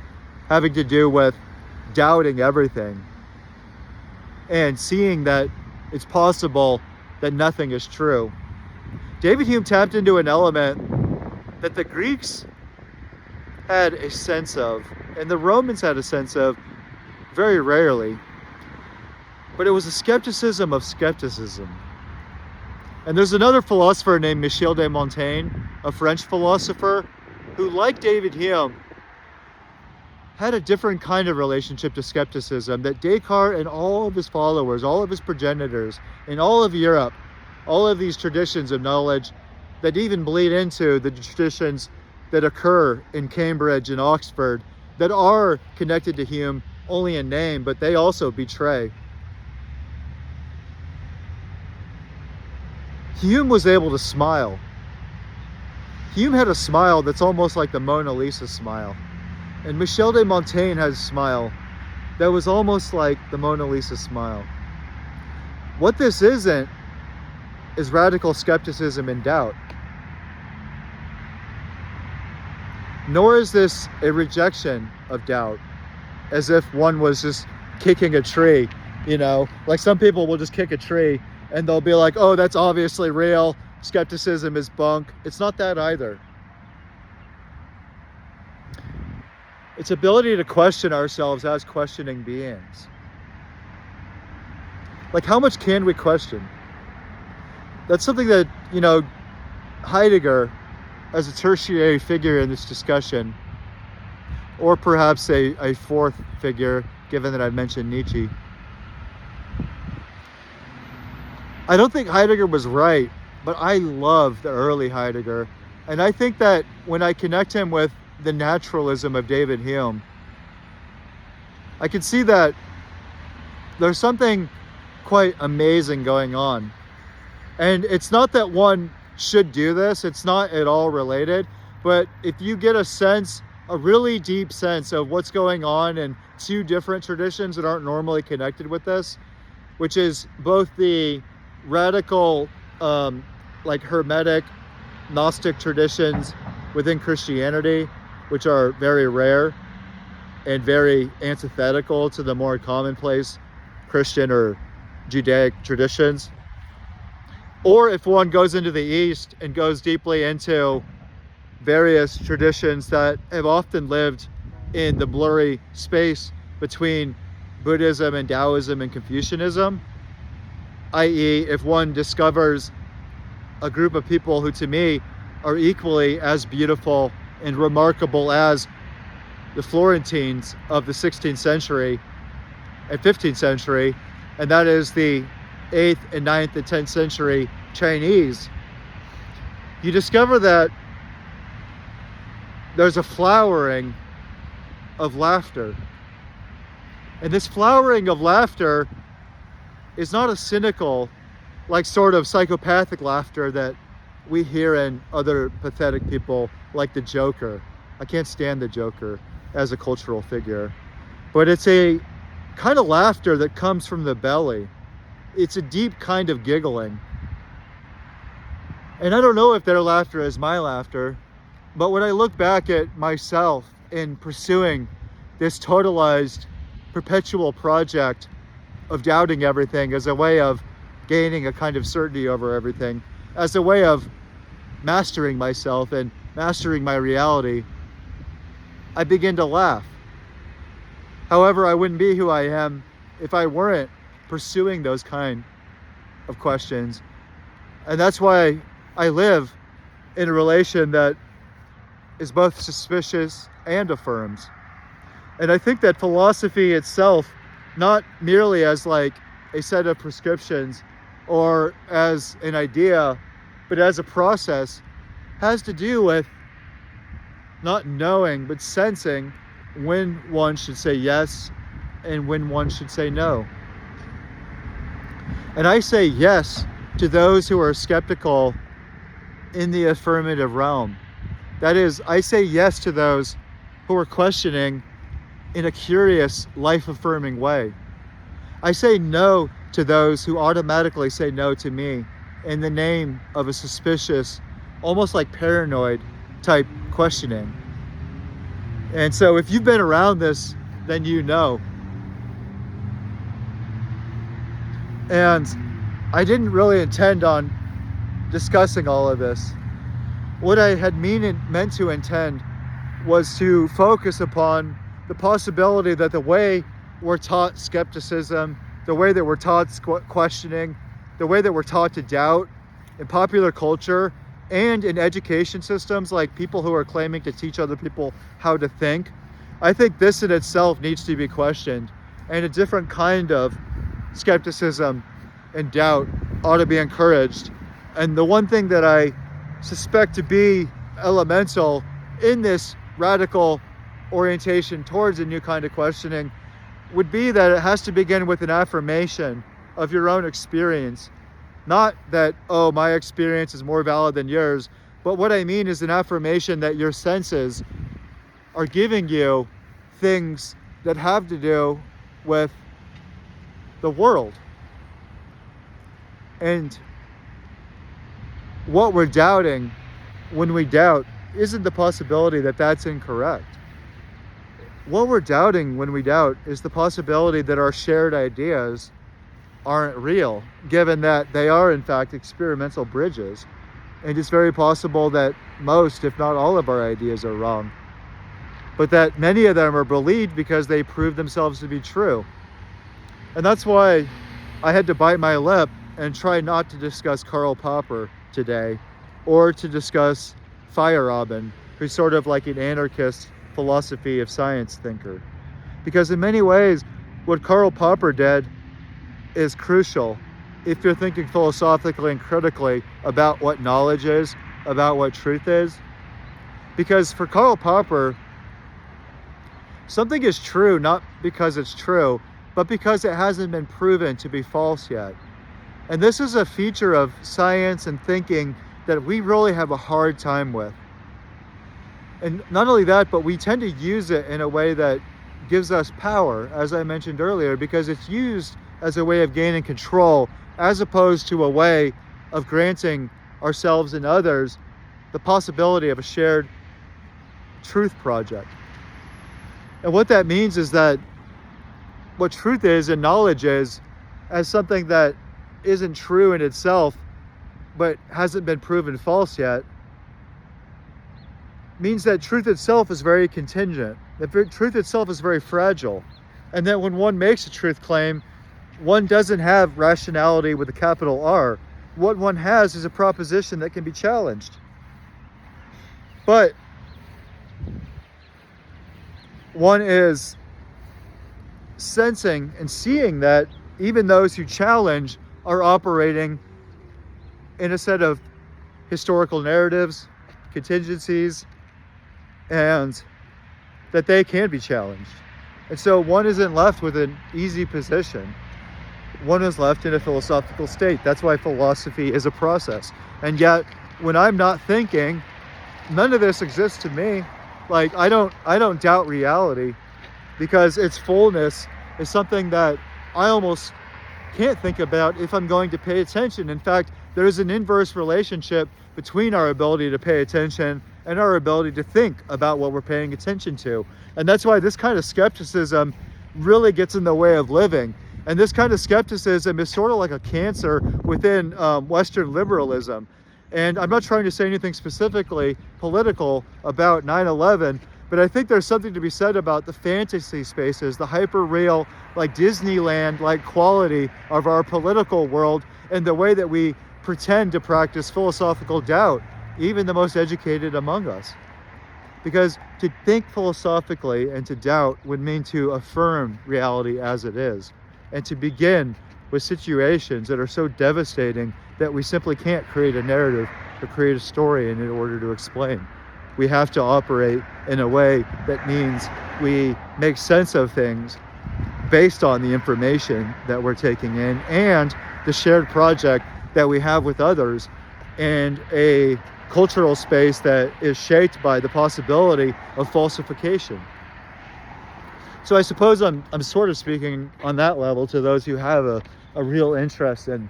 Speaker 1: having to do with doubting everything and seeing that it's possible that nothing is true. David Hume tapped into an element that the Greeks had a sense of, and the Romans had a sense of very rarely, but it was a skepticism of skepticism. And there's another philosopher named Michel de Montaigne, a French philosopher, who, like David Hume, had a different kind of relationship to skepticism that Descartes and all of his followers, all of his progenitors in all of Europe, all of these traditions of knowledge that even bleed into the traditions that occur in Cambridge and Oxford, that are connected to Hume only in name, but they also betray. Hume was able to smile. Hume had a smile that's almost like the Mona Lisa smile. And Michel de Montaigne has a smile that was almost like the Mona Lisa smile. What this isn't is radical skepticism and doubt. Nor is this a rejection of doubt, as if one was just kicking a tree, you know, like some people will just kick a tree and they'll be like, oh, that's obviously real, skepticism is bunk. It's not that either. It's ability to question ourselves as questioning beings. Like, how much can we question? That's something that, you know, Heidegger, as a tertiary figure in this discussion, or perhaps a fourth figure, given that I mentioned Nietzsche. I don't think Heidegger was right, but I love the early Heidegger. And I think that when I connect him with the naturalism of David Hume, I can see that there's something quite amazing going on. And it's not that one should do this, it's not at all related, but if you get a sense, a really deep sense of what's going on in two different traditions that aren't normally connected with this, which is both the radical, like Hermetic, Gnostic traditions within Christianity, which are very rare, and very antithetical to the more commonplace Christian or Judaic traditions. Or if one goes into the East and goes deeply into various traditions that have often lived in the blurry space between Buddhism and Taoism and Confucianism, i.e., if one discovers a group of people who to me are equally as beautiful and remarkable as the Florentines of the 16th century and 15th century, and that is the 8th and 9th and 10th century Chinese, you discover that there's a flowering of laughter. And this flowering of laughter is not a cynical, like sort of psychopathic laughter that we hear in other pathetic people like the Joker. I can't stand the Joker as a cultural figure. But it's a kind of laughter that comes from the belly. It's a deep kind of giggling. And I don't know if their laughter is my laughter, but when I look back at myself in pursuing this totalized, perpetual project of doubting everything as a way of gaining a kind of certainty over everything, as a way of mastering myself and mastering my reality, I begin to laugh. However, I wouldn't be who I am if I weren't pursuing those kind of questions. And that's why I live in a relation that is both suspicious and affirms. And I think that philosophy itself, not merely as like a set of prescriptions or as an idea, but as a process, has to do with not knowing, but sensing when one should say yes and when one should say no. And I say yes to those who are skeptical in the affirmative realm. That is, I say yes to those who are questioning in a curious, life-affirming way. I say no to those who automatically say no to me in the name of a suspicious, almost like paranoid type questioning. And so if you've been around this, then you know. And I didn't really intend on discussing all of this. What I had meant to intend was to focus upon the possibility that the way we're taught skepticism, the way that we're taught questioning, the way that we're taught to doubt in popular culture and in education systems, like people who are claiming to teach other people how to think, I think this in itself needs to be questioned, and a different kind of skepticism and doubt ought to be encouraged. And the one thing that I suspect to be elemental in this radical orientation towards a new kind of questioning would be that it has to begin with an affirmation of your own experience. Not that, oh, my experience is more valid than yours, but what I mean is an affirmation that your senses are giving you things that have to do with the world. And what we're doubting when we doubt isn't the possibility that that's incorrect. What we're doubting when we doubt is the possibility that our shared ideas aren't real, given that they are in fact experimental bridges. And it's very possible that most, if not all of our ideas are wrong, but that many of them are believed because they prove themselves to be true. And that's why I had to bite my lip and try not to discuss Karl Popper today, or to discuss Feyerabend, who's sort of like an anarchist philosophy of science thinker. Because in many ways, what Karl Popper did is crucial if you're thinking philosophically and critically about what knowledge is, about what truth is. Because for Karl Popper, something is true not because it's true, but because it hasn't been proven to be false yet. And this is a feature of science and thinking that we really have a hard time with. And not only that, but we tend to use it in a way that gives us power, as I mentioned earlier, because it's used as a way of gaining control, as opposed to a way of granting ourselves and others the possibility of a shared truth project. And what that means is that what truth is and knowledge is, as something that isn't true in itself, but hasn't been proven false yet, means that truth itself is very contingent, that truth itself is very fragile, and that when one makes a truth claim, one doesn't have rationality with a capital R. What one has is a proposition that can be challenged. But one is sensing and seeing that even those who challenge are operating in a set of historical narratives, contingencies, and that they can be challenged. And so one isn't left with an easy position. One is left in a philosophical state. That's why philosophy is a process. And yet, when I'm not thinking, none of this exists to me. Like, I don't doubt reality, because its fullness is something that I almost can't think about if I'm going to pay attention. In fact, there's an inverse relationship between our ability to pay attention and our ability to think about what we're paying attention to. And that's why this kind of skepticism really gets in the way of living. And this kind of skepticism is sort of like a cancer within Western liberalism. And I'm not trying to say anything specifically political about 9/11, but I think there's something to be said about the fantasy spaces, the hyper-real, like Disneyland-like quality of our political world, and the way that we pretend to practice philosophical doubt, even the most educated among us. Because to think philosophically and to doubt would mean to affirm reality as it is, and to begin with situations that are so devastating that we simply can't create a narrative or create a story in order to explain. We have to operate in a way that means we make sense of things based on the information that we're taking in and the shared project that we have with others, and a cultural space that is shaped by the possibility of falsification. So I suppose I'm sort of speaking on that level to those who have a real interest in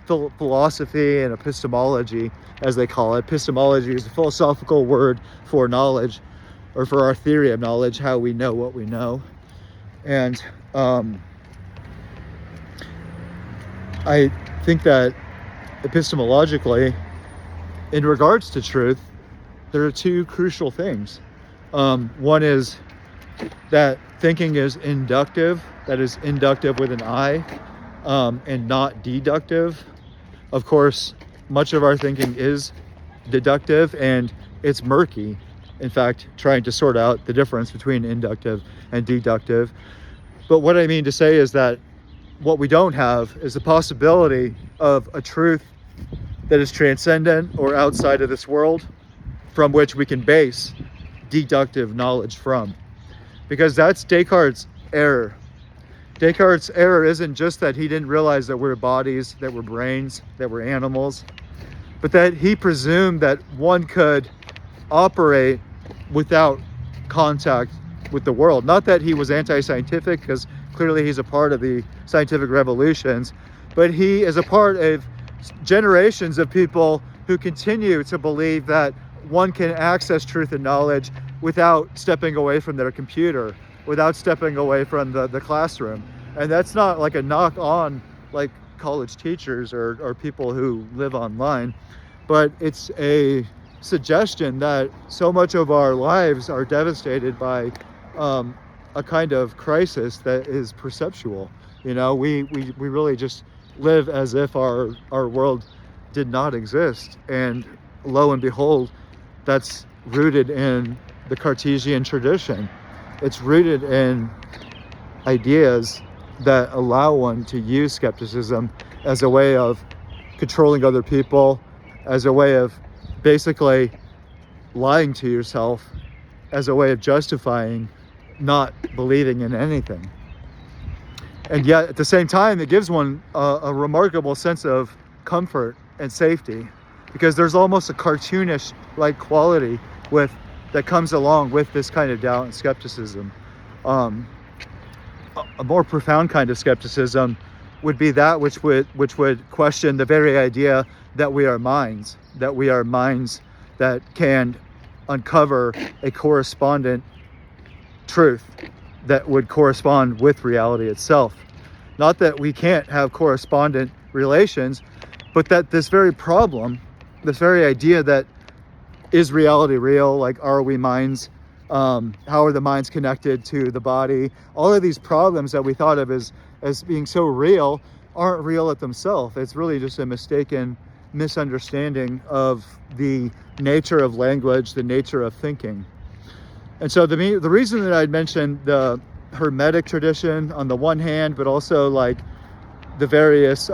Speaker 1: philosophy and epistemology, as they call it. Epistemology is a philosophical word for knowledge, or for our theory of knowledge, how we know what we know. And I think that epistemologically, in regards to truth, there are two crucial things. One is that thinking is inductive, that is inductive with an I, and not deductive. Of course, much of our thinking is deductive, and it's murky. In fact, trying to sort out the difference between inductive and deductive. But what I mean to say is that what we don't have is the possibility of a truth that is transcendent or outside of this world, from which we can base deductive knowledge from. Because that's Descartes' error. Descartes' error isn't just that he didn't realize that we're bodies, that we're brains, that we're animals, but that he presumed that one could operate without contact with the world. Not that he was anti-scientific, because clearly he's a part of the scientific revolutions, but he is a part of generations of people who continue to believe that one can access truth and knowledge without stepping away from their computer, without stepping away from the classroom. And that's not like a knock on like college teachers or people who live online, but it's a suggestion that so much of our lives are devastated by a kind of crisis that is perceptual. You know, we really just live as if our world did not exist. And lo and behold, that's rooted in the Cartesian tradition. It's rooted in ideas that allow one to use skepticism as a way of controlling other people, as a way of basically lying to yourself, as a way of justifying not believing in anything. And yet at the same time, it gives one a remarkable sense of comfort and safety, because there's almost a cartoonish like quality that comes along with this kind of doubt and skepticism. A more profound kind of skepticism would be that which would question the very idea that we are minds that can uncover a correspondent truth that would correspond with reality itself. Not that we can't have correspondent relations, but that this very problem, this very idea that is reality real, like are we minds, how are the minds connected to the body, all of these problems that we thought of as being so real aren't real at themselves. It's really just a mistaken misunderstanding of the nature of language, the nature of thinking. And so the reason that I'd mentioned the Hermetic tradition on the one hand, but also like the various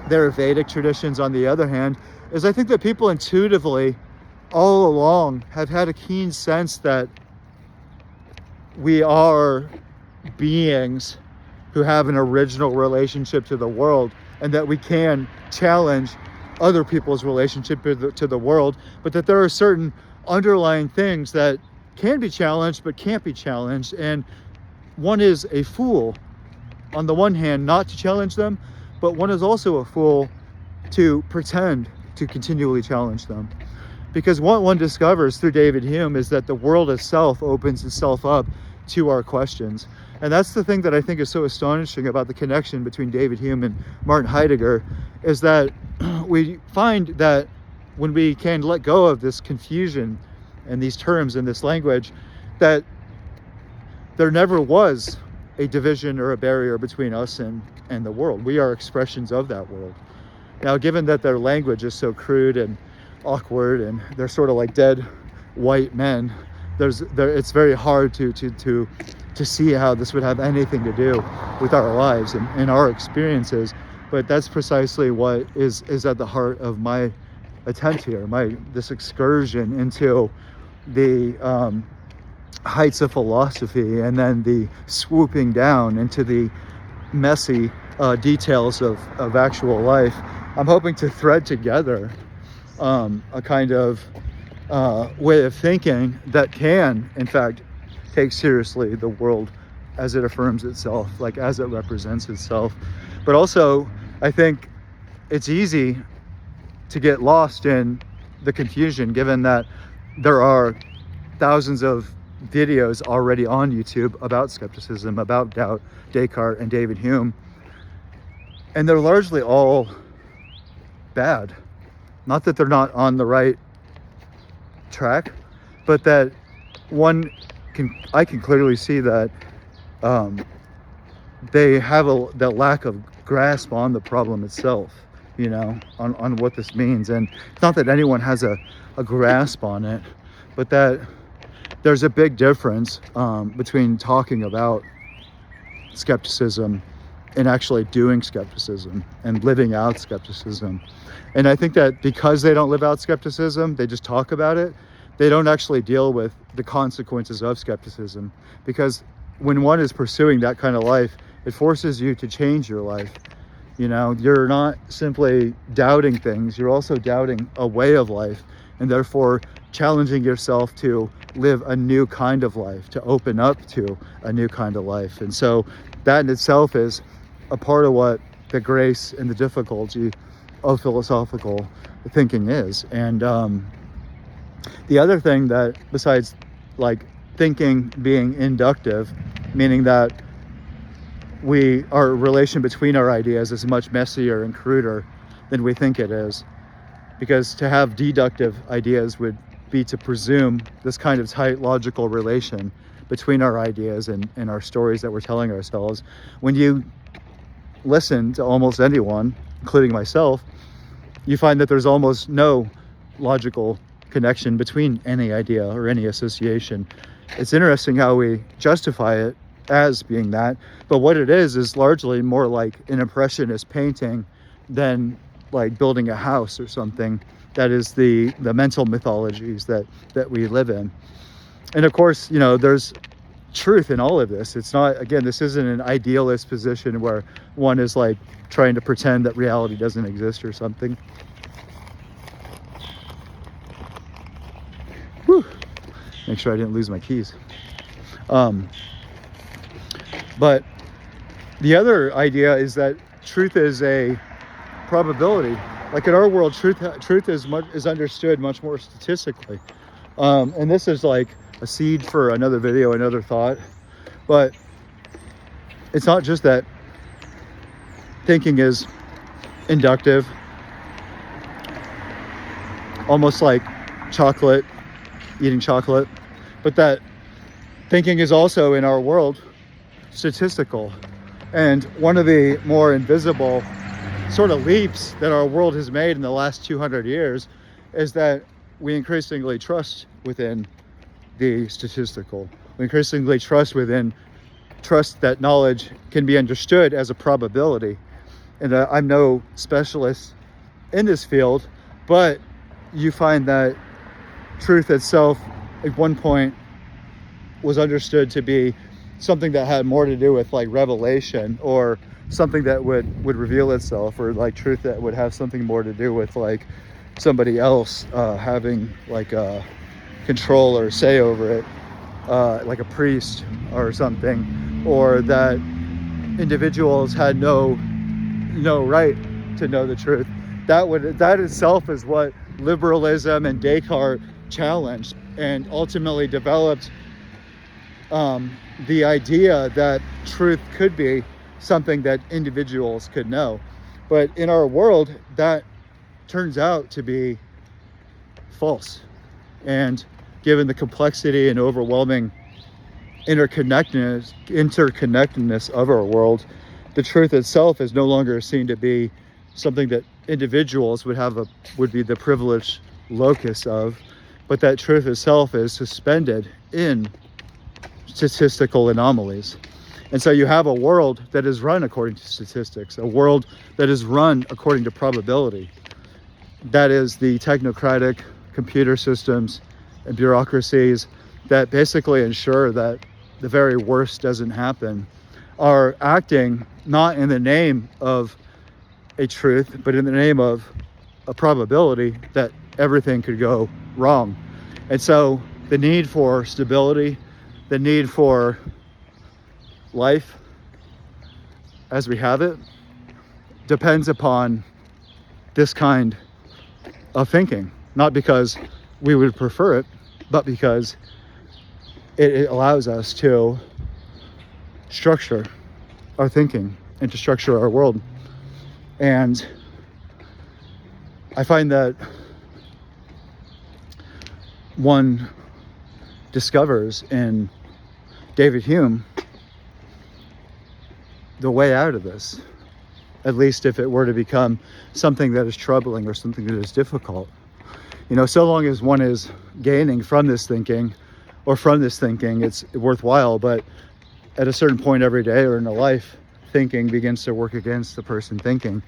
Speaker 1: Vedic traditions on the other hand, is I think that people intuitively all along have had a keen sense that we are beings who have an original relationship to the world, and that we can challenge other people's relationship to the world, but that there are certain underlying things that can be challenged but can't be challenged. And one is a fool on the one hand not to challenge them, but one is also a fool to pretend to continually challenge them. Because what one discovers through David Hume is that the world itself opens itself up to our questions. And that's the thing that I think is so astonishing about the connection between David Hume and Martin Heidegger, is that we find that when we can let go of this confusion and these terms and this language, that there never was a division or a barrier between us and the world. We are expressions of that world. Now, given that their language is so crude and awkward, and they're sort of like dead white men, it's very hard to see how this would have anything to do with our lives and our experiences. But that's precisely what is at the heart of my attempt here, this excursion into the heights of philosophy, and then the swooping down into the messy details of actual life. I'm hoping to thread together a kind of way of thinking that can, in fact, take seriously the world as it affirms itself, like as it represents itself. But also, I think it's easy to get lost in the confusion, given that there are thousands of videos already on YouTube about skepticism, about doubt, Descartes, and David Hume. And they're largely all bad. Not that they're not on the right track, but that I can clearly see that they have that lack of grasp on the problem itself, on what this means. And it's not that anyone has a grasp on it, but that there's a big difference between talking about skepticism and actually doing skepticism and living out skepticism. And I think that because they don't live out skepticism, they just talk about it, they don't actually deal with the consequences of skepticism. Because when one is pursuing that kind of life, it forces you to change your life. You're not simply doubting things, you're also doubting a way of life, and therefore challenging yourself to live a new kind of life, to open up to a new kind of life. And so that in itself is a part of what the grace and the difficulty of philosophical thinking is. And the other thing that, besides like thinking being inductive, meaning that our relation between our ideas is much messier and cruder than we think it is, because to have deductive ideas would be to presume this kind of tight logical relation between our ideas and our stories that we're telling ourselves. When you listen to almost anyone, including myself, you find that there's almost no logical connection between any idea or any association. It's interesting how we justify it as being that, but what it is largely more like an impressionist painting than like building a house or something. That is the mental mythologies that we live in. And of course, there's truth in all of this. It's not, again, this isn't an idealist position where one is like trying to pretend that reality doesn't exist or something. Whew. Make sure I didn't lose my keys. But the other idea is that truth is a probability. Like in our world, truth is understood much more statistically. And this is like a seed for another video, another thought. But it's not just that thinking is inductive, almost like chocolate, eating chocolate, but that thinking is also in our world statistical. And one of the more invisible sort of leaps that our world has made in the last 200 years is that we increasingly trust within the statistical. We increasingly trust that knowledge can be understood as a probability. And I'm no specialist in this field, but you find that truth itself at one point was understood to be something that had more to do with like revelation, or something that would reveal itself, or like truth that would have something more to do with like somebody else having like a control or say over it, like a priest or something, or that individuals had no right to know the truth. That itself is what liberalism and Descartes challenged, and ultimately developed the idea that truth could be something that individuals could know. But in our world, that turns out to be false. And given the complexity and overwhelming interconnectedness of our world, the truth itself is no longer seen to be something that individuals would be the privileged locus of, but that truth itself is suspended in statistical anomalies. And so you have a world that is run according to statistics, a world that is run according to probability. That is the technocratic computer systems and bureaucracies that basically ensure that the very worst doesn't happen, are acting not in the name of a truth, but in the name of a probability that everything could go wrong. And so the need for stability, the need for life as we have it, depends upon this kind of thinking, not because we would prefer it, but because it allows us to structure our thinking and to structure our world. And I find that one discovers in David Hume the way out of this, at least if it were to become something that is troubling or something that is difficult. So long as one is gaining from this thinking, it's worthwhile. But at a certain point every day or in a life, thinking begins to work against the person thinking.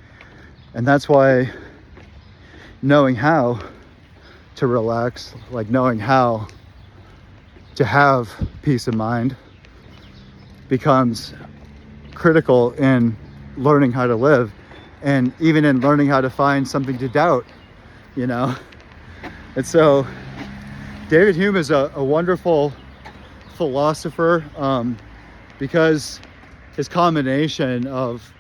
Speaker 1: And that's why knowing how to relax, like knowing how to have peace of mind, becomes critical in learning how to live, and even in learning how to find something to doubt, And so David Hume is a wonderful philosopher, because his combination of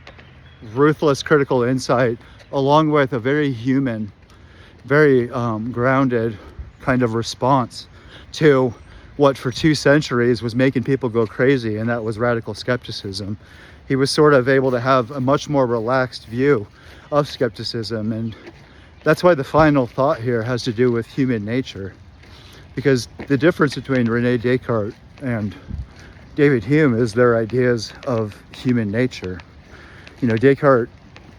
Speaker 1: ruthless critical insight along with a very human, very grounded kind of response to what for 2 centuries was making people go crazy, and that was radical skepticism. He was sort of able to have a much more relaxed view of skepticism, and that's why the final thought here has to do with human nature, because the difference between Rene Descartes and David Hume is their ideas of human nature. Descartes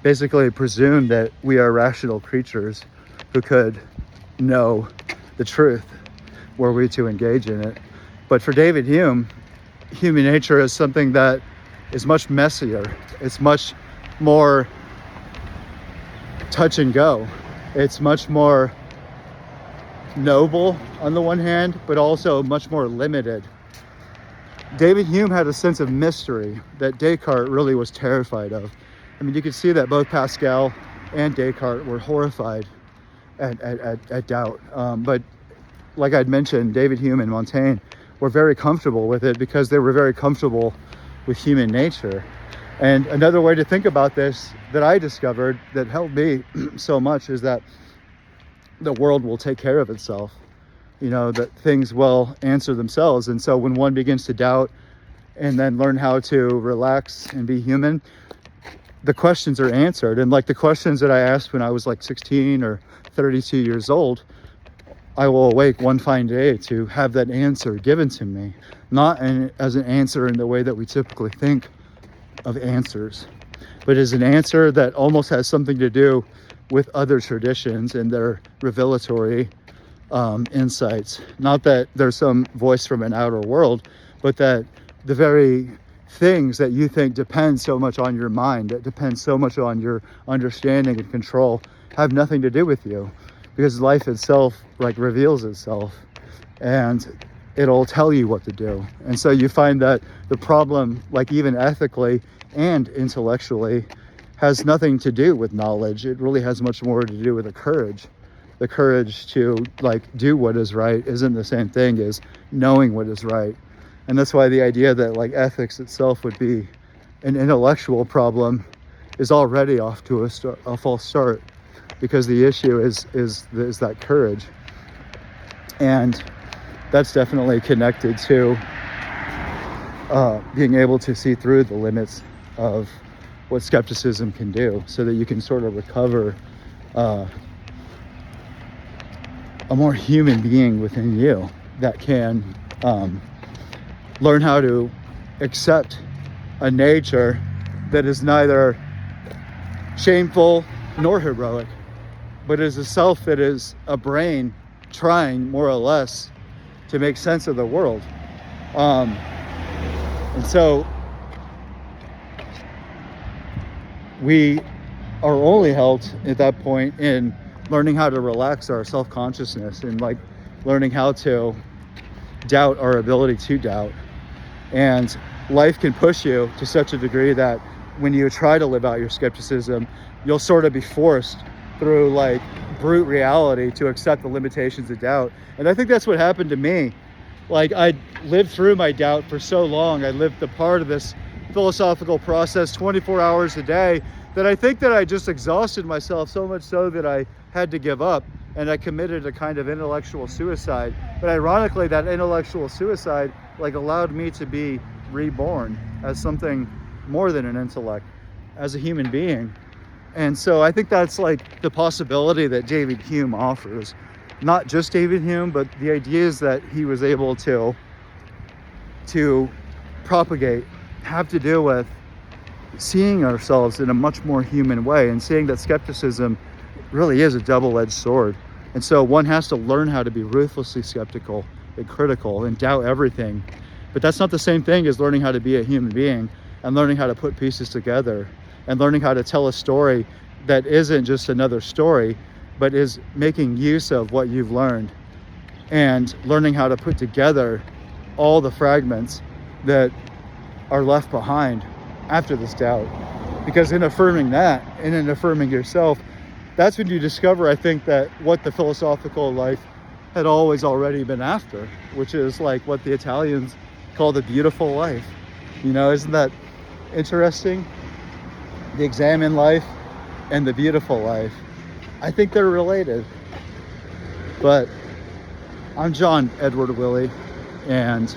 Speaker 1: basically presumed that we are rational creatures who could know the truth were we to engage in it. But for David Hume, human nature is something that is much messier. It's much more touch and go. It's much more noble on the one hand, but also much more limited. David Hume had a sense of mystery that Descartes really was terrified of. You could see that both Pascal and Descartes were horrified at doubt. But like I'd mentioned, David Hume and Montaigne were very comfortable with it because they were very comfortable with human nature. And another way to think about this that I discovered that helped me so much is that the world will take care of itself. that things will answer themselves. And so when one begins to doubt and then learn how to relax and be human, the questions are answered. And like the questions that I asked when I was like 16 or 32 years old, I will awake one fine day to have that answer given to me, not as an answer in the way that we typically think of answers, but as an answer that almost has something to do with other traditions and their revelatory insights. Not that there's some voice from an outer world, but that the very things that you think depend so much on your mind, that depend so much on your understanding and control, have nothing to do with you, because life itself like reveals itself and it'll tell you what to do. And so you find that the problem, like even ethically and intellectually, has nothing to do with knowledge. It really has much more to do with the courage to like do what is right isn't the same thing as knowing what is right. And that's why the idea that like ethics itself would be an intellectual problem is already off to a false start, because the issue is that courage. And that's definitely connected to being able to see through the limits of what skepticism can do, so that you can sort of recover a more human being within you that can learn how to accept a nature that is neither shameful nor heroic, but is a self that is a brain trying more or less to make sense of the world. And so we are only helped at that point in learning how to relax our self-consciousness and like learning how to doubt our ability to doubt. And life can push you to such a degree that when you try to live out your skepticism, you'll sort of be forced through like brute reality to accept the limitations of doubt. And I think that's what happened to me. Like I lived through my doubt for so long. I lived the part of this philosophical process 24 hours a day that I think that I just exhausted myself so much so that I had to give up, and I committed a kind of intellectual suicide. But ironically, that intellectual suicide like allowed me to be reborn as something more than an intellect, as a human being. And so I think that's like the possibility that David Hume offers. Not just David Hume, but the ideas that he was able to propagate have to do with seeing ourselves in a much more human way, and seeing that skepticism really is a double-edged sword. And so one has to learn how to be ruthlessly skeptical and critical and doubt everything. But that's not the same thing as learning how to be a human being and learning how to put pieces together and learning how to tell a story that isn't just another story, but is making use of what you've learned and learning how to put together all the fragments that are left behind after this doubt. Because in affirming that and in affirming yourself, that's when you discover, I think, that what the philosophical life had always already been after, which is like what the Italians call the beautiful life. Isn't that interesting? The examined life and the beautiful life. I think they're related. But I'm John Edward Willie, and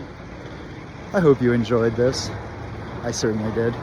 Speaker 1: I hope you enjoyed this. I certainly did.